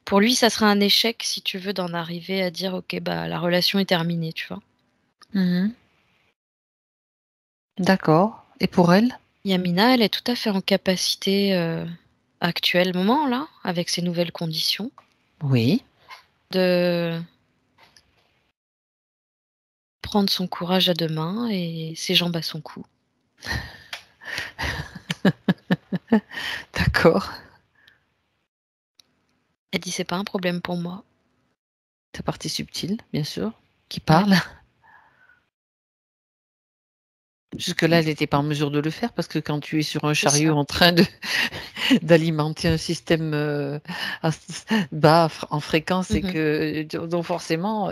Speaker 2: pour lui, ça serait un échec, si tu veux, d'en arriver à dire, ok, bah la relation est terminée, tu vois.
Speaker 1: Mhm. D'accord. Et pour elle?
Speaker 2: Yamina, elle est tout à fait en capacité actuellement, là, avec ses nouvelles conditions,
Speaker 1: Oui.
Speaker 2: de prendre son courage à deux mains et ses jambes à son cou.
Speaker 1: D'accord.
Speaker 2: Elle dit, c'est pas un problème pour moi.
Speaker 1: Ta partie subtile, bien sûr, qui
Speaker 2: Ouais.
Speaker 1: parle. Jusque-là, elle n'était pas en mesure de le faire parce que quand tu es sur un
Speaker 2: C'est
Speaker 1: chariot
Speaker 2: ça.
Speaker 1: en train de d'alimenter un système bas en fréquence, et
Speaker 2: Mhm.
Speaker 1: que donc forcément,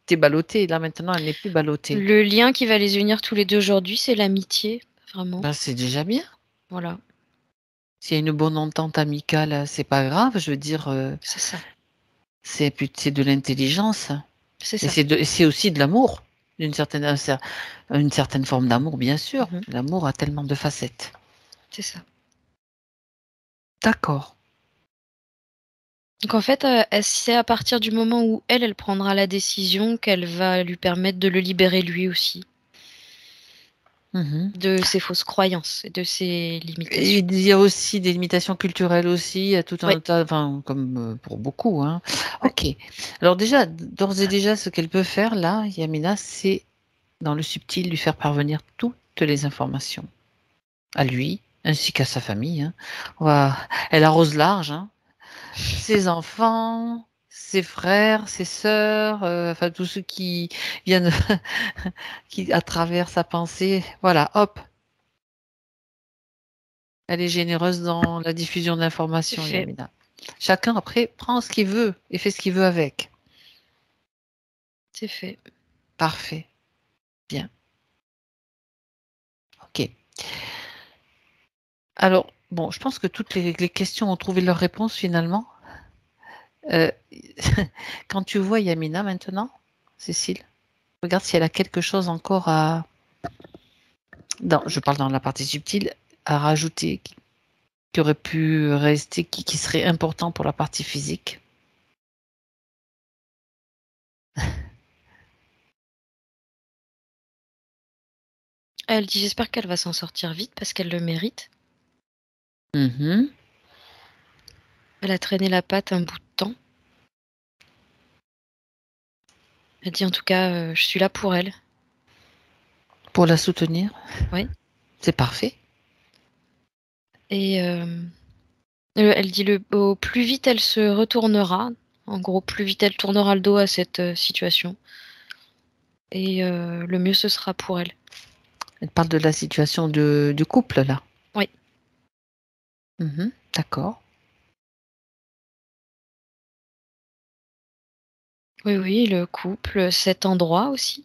Speaker 1: tu es ballotté. Là maintenant, elle n'est plus ballottée.
Speaker 2: Le lien qui va les unir tous les deux aujourd'hui, c'est l'amitié, vraiment.
Speaker 1: Ben, c'est déjà bien.
Speaker 2: Voilà,
Speaker 1: S'il y a une bonne entente amicale, c'est pas grave. Je veux dire,
Speaker 2: c'est ça.
Speaker 1: c'est de l'intelligence
Speaker 2: C'est
Speaker 1: et
Speaker 2: ça.
Speaker 1: c'est aussi de l'amour, une certaine forme d'amour, bien sûr.
Speaker 2: Mhm.
Speaker 1: L'amour a tellement de facettes.
Speaker 2: C'est ça.
Speaker 1: D'accord.
Speaker 2: Donc en fait, c'est à partir du moment où elle prendra la décision qu'elle va lui permettre de le libérer lui aussi,
Speaker 1: Mhm.
Speaker 2: de ses fausses croyances et de ses
Speaker 1: Et
Speaker 2: limitations.
Speaker 1: il y a aussi des limitations culturelles aussi, il y a tout
Speaker 2: Oui,
Speaker 1: un tas, enfin, comme pour beaucoup, hein.
Speaker 2: ouais.
Speaker 1: Ok. Alors déjà, d'ores et déjà, ce qu'elle peut faire là, Yamina, c'est dans le subtil lui faire parvenir toutes les informations à lui, ainsi qu'à sa famille, hein. Elle arrose large, hein. Ses enfants, ses frères, ses sœurs, enfin tous ceux qui viennent, qui à travers sa pensée, voilà, hop, elle est généreuse dans la diffusion
Speaker 2: C'est
Speaker 1: d'informations,
Speaker 2: fait.
Speaker 1: Yamina. Chacun après prend ce qu'il veut et fait ce qu'il veut avec.
Speaker 2: C'est fait.
Speaker 1: Parfait, bien, ok. Alors, bon, je pense que toutes les questions ont trouvé leur réponse finalement. Euh, quand tu vois Yamina maintenant, Cécile, regarde si elle a quelque chose encore je parle dans la partie subtile, à rajouter, qui aurait pu rester, qui serait important pour la partie physique.
Speaker 2: Elle dit, j'espère qu'elle va s'en sortir vite parce qu'elle le mérite.
Speaker 1: Mhm.
Speaker 2: Elle a traîné la patte un bout de temps. Elle dit en tout cas, je suis là pour elle.
Speaker 1: Pour la soutenir,
Speaker 2: Oui.
Speaker 1: c'est parfait.
Speaker 2: Et elle dit au plus vite elle se retournera. En gros, plus vite elle tournera le dos à cette situation. Et le mieux ce sera pour elle.
Speaker 1: Elle parle de la situation du couple là.
Speaker 2: Oui.
Speaker 1: Mhm. D'accord.
Speaker 2: Oui, oui, le couple, cet endroit aussi,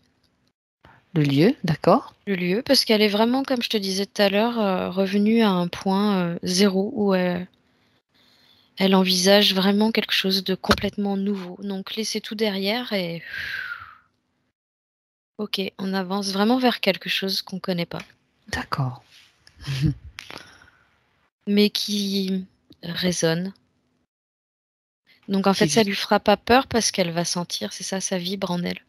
Speaker 1: Le lieu, d'accord.
Speaker 2: le lieu, parce qu'elle est vraiment, comme je te disais tout à l'heure, revenue à un point zéro où elle envisage vraiment quelque chose de complètement nouveau. Donc laisser tout derrière et ok, on avance vraiment vers quelque chose qu'on connaît pas,
Speaker 1: D'accord.
Speaker 2: mais qui résonne Donc en fait,
Speaker 1: Qui-
Speaker 2: ça lui fera pas peur parce qu'elle va sentir, c'est ça vibre en elle.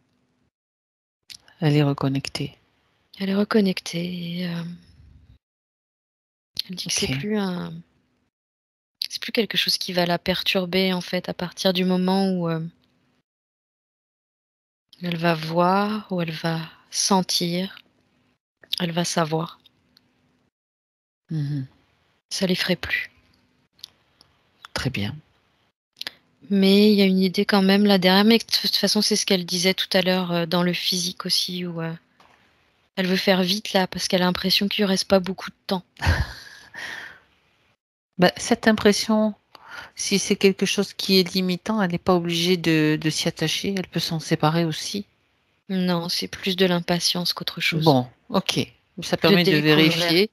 Speaker 1: Elle est reconnectée.
Speaker 2: Elle est reconnectée. Et, elle dit que
Speaker 1: Ok.
Speaker 2: c'est plus quelque chose qui va la perturber en fait à partir du moment où elle va voir, où elle va sentir, elle va savoir.
Speaker 1: Mhm.
Speaker 2: Ça l'effraie plus.
Speaker 1: Très bien.
Speaker 2: Mais il y a une idée quand même là derrière. Mais de toute façon, c'est ce qu'elle disait tout à l'heure dans le physique aussi, où elle veut faire vite là parce qu'elle a l'impression qu'il ne reste pas beaucoup de temps.
Speaker 1: Bah, cette impression, si c'est quelque chose qui est limitant, elle n'est pas obligée de s'y attacher. Elle peut s'en séparer aussi.
Speaker 2: Non, c'est plus de l'impatience qu'autre chose.
Speaker 1: Bon, ok. Ça
Speaker 2: De
Speaker 1: permet de
Speaker 2: découvrir.
Speaker 1: vérifier.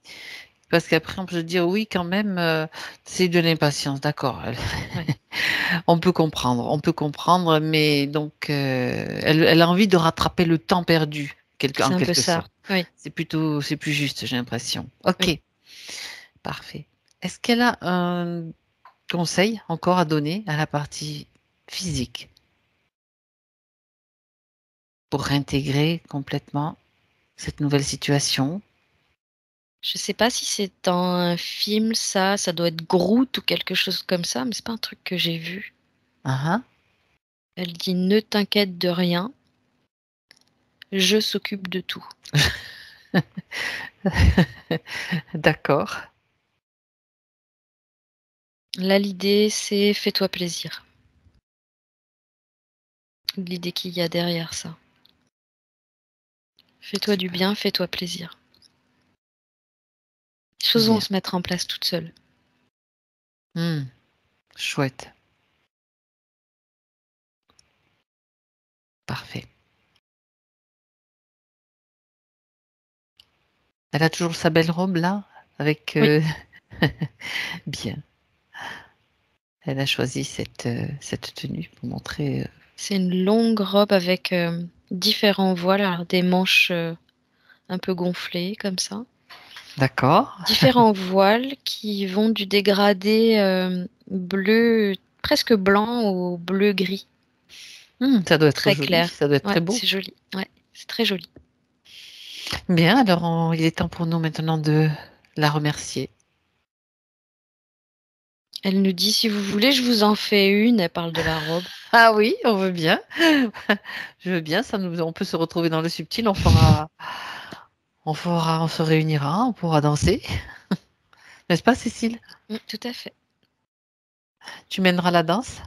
Speaker 1: Parce qu'après, on peut se dire, oui, quand même, c'est de l'impatience. D'accord.
Speaker 2: Ouais.
Speaker 1: On peut comprendre, mais donc, elle a envie de rattraper le temps perdu,
Speaker 2: C'est
Speaker 1: en
Speaker 2: un peu
Speaker 1: quelque
Speaker 2: ça.
Speaker 1: sorte.
Speaker 2: Oui,
Speaker 1: C'est plus juste, j'ai l'impression. Ok,
Speaker 2: oui.
Speaker 1: parfait. Est-ce qu'elle a un conseil encore à donner à la partie physique pour réintégrer complètement cette nouvelle situation?
Speaker 2: Je sais pas si c'est dans un film, ça doit être Groot ou quelque chose comme ça, mais c'est pas un truc que j'ai vu.
Speaker 1: Ah,
Speaker 2: Elle dit ne t'inquiète de rien, je s'occupe de tout.
Speaker 1: ah. D'accord.
Speaker 2: Là, l'idée, c'est fais-toi plaisir. L'idée qu'il y a derrière ça. Fais-toi du
Speaker 1: Super.
Speaker 2: bien, fais-toi plaisir. Les choses vont
Speaker 1: Bien.
Speaker 2: se mettre en place toutes seules.
Speaker 1: Hmm, chouette. Parfait. Elle a toujours sa belle robe là, avec
Speaker 2: Oui,
Speaker 1: bien. Elle a choisi cette tenue pour montrer.
Speaker 2: c'est une longue robe avec différents voiles, alors des manches un peu gonflées comme ça.
Speaker 1: D'accord.
Speaker 2: Différents voiles qui vont du dégradé bleu, presque blanc au bleu gris,
Speaker 1: Ça doit être
Speaker 2: très
Speaker 1: joli,
Speaker 2: clair.
Speaker 1: ça doit être
Speaker 2: Ouais,
Speaker 1: très beau.
Speaker 2: c'est joli. Ouais, c'est très joli.
Speaker 1: Bien, alors il est temps pour nous maintenant de la remercier.
Speaker 2: Elle nous dit si vous voulez, je vous en fais une. Elle parle de la robe.
Speaker 1: Ah oui, on veut bien. Je veux bien, on peut se retrouver dans le subtil, on se réunira, on pourra danser. N'est-ce pas, Cécile?
Speaker 2: Tout à fait.
Speaker 1: Tu mèneras la danse?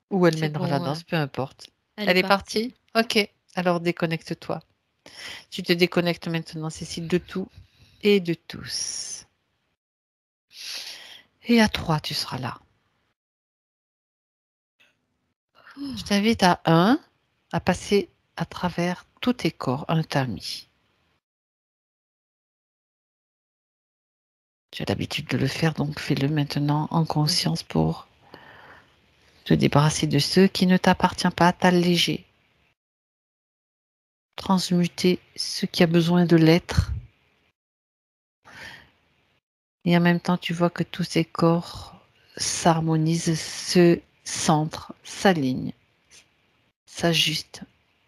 Speaker 1: Ou elle
Speaker 2: C'est
Speaker 1: mènera la
Speaker 2: bon.
Speaker 1: danse, peu importe.
Speaker 2: Elle est
Speaker 1: Elle est
Speaker 2: partie.
Speaker 1: partie? Ok, alors déconnecte-toi. Tu te déconnectes maintenant, Cécile, de tout et de tous. Et à 3, tu seras là. Je t'invite à passer à travers tous tes corps, un tamis. Tu as l'habitude de le faire, donc fais-le maintenant en conscience pour te débarrasser de ce qui ne t'appartient pas, t'alléger, transmuter ce qui a besoin de l'être. Et en même temps, tu vois que tous ces corps s'harmonisent, se centrent, s'alignent, s'ajustent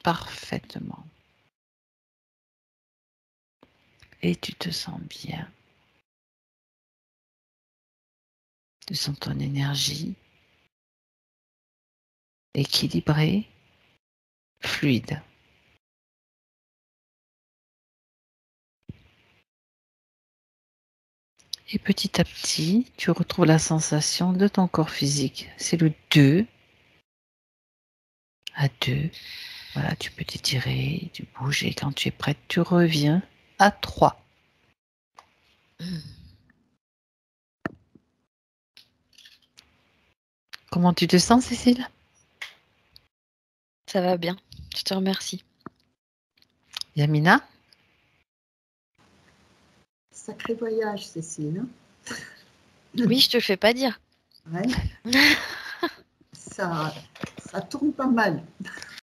Speaker 1: parfaitement. Et tu te sens bien. Tu sens ton énergie équilibrée, fluide. Et petit à petit, tu retrouves la sensation de ton corps physique. C'est le 2. À 2. Voilà, tu peux t'étirer, tu bouges et quand tu es prête, tu reviens à 3. Comment tu te sens, Cécile?
Speaker 2: Ça va bien. Je te remercie.
Speaker 1: Yamina?
Speaker 3: Sacré voyage, Cécile.
Speaker 2: Oui, je te le fais pas dire.
Speaker 3: Ouais, ça tourne pas mal.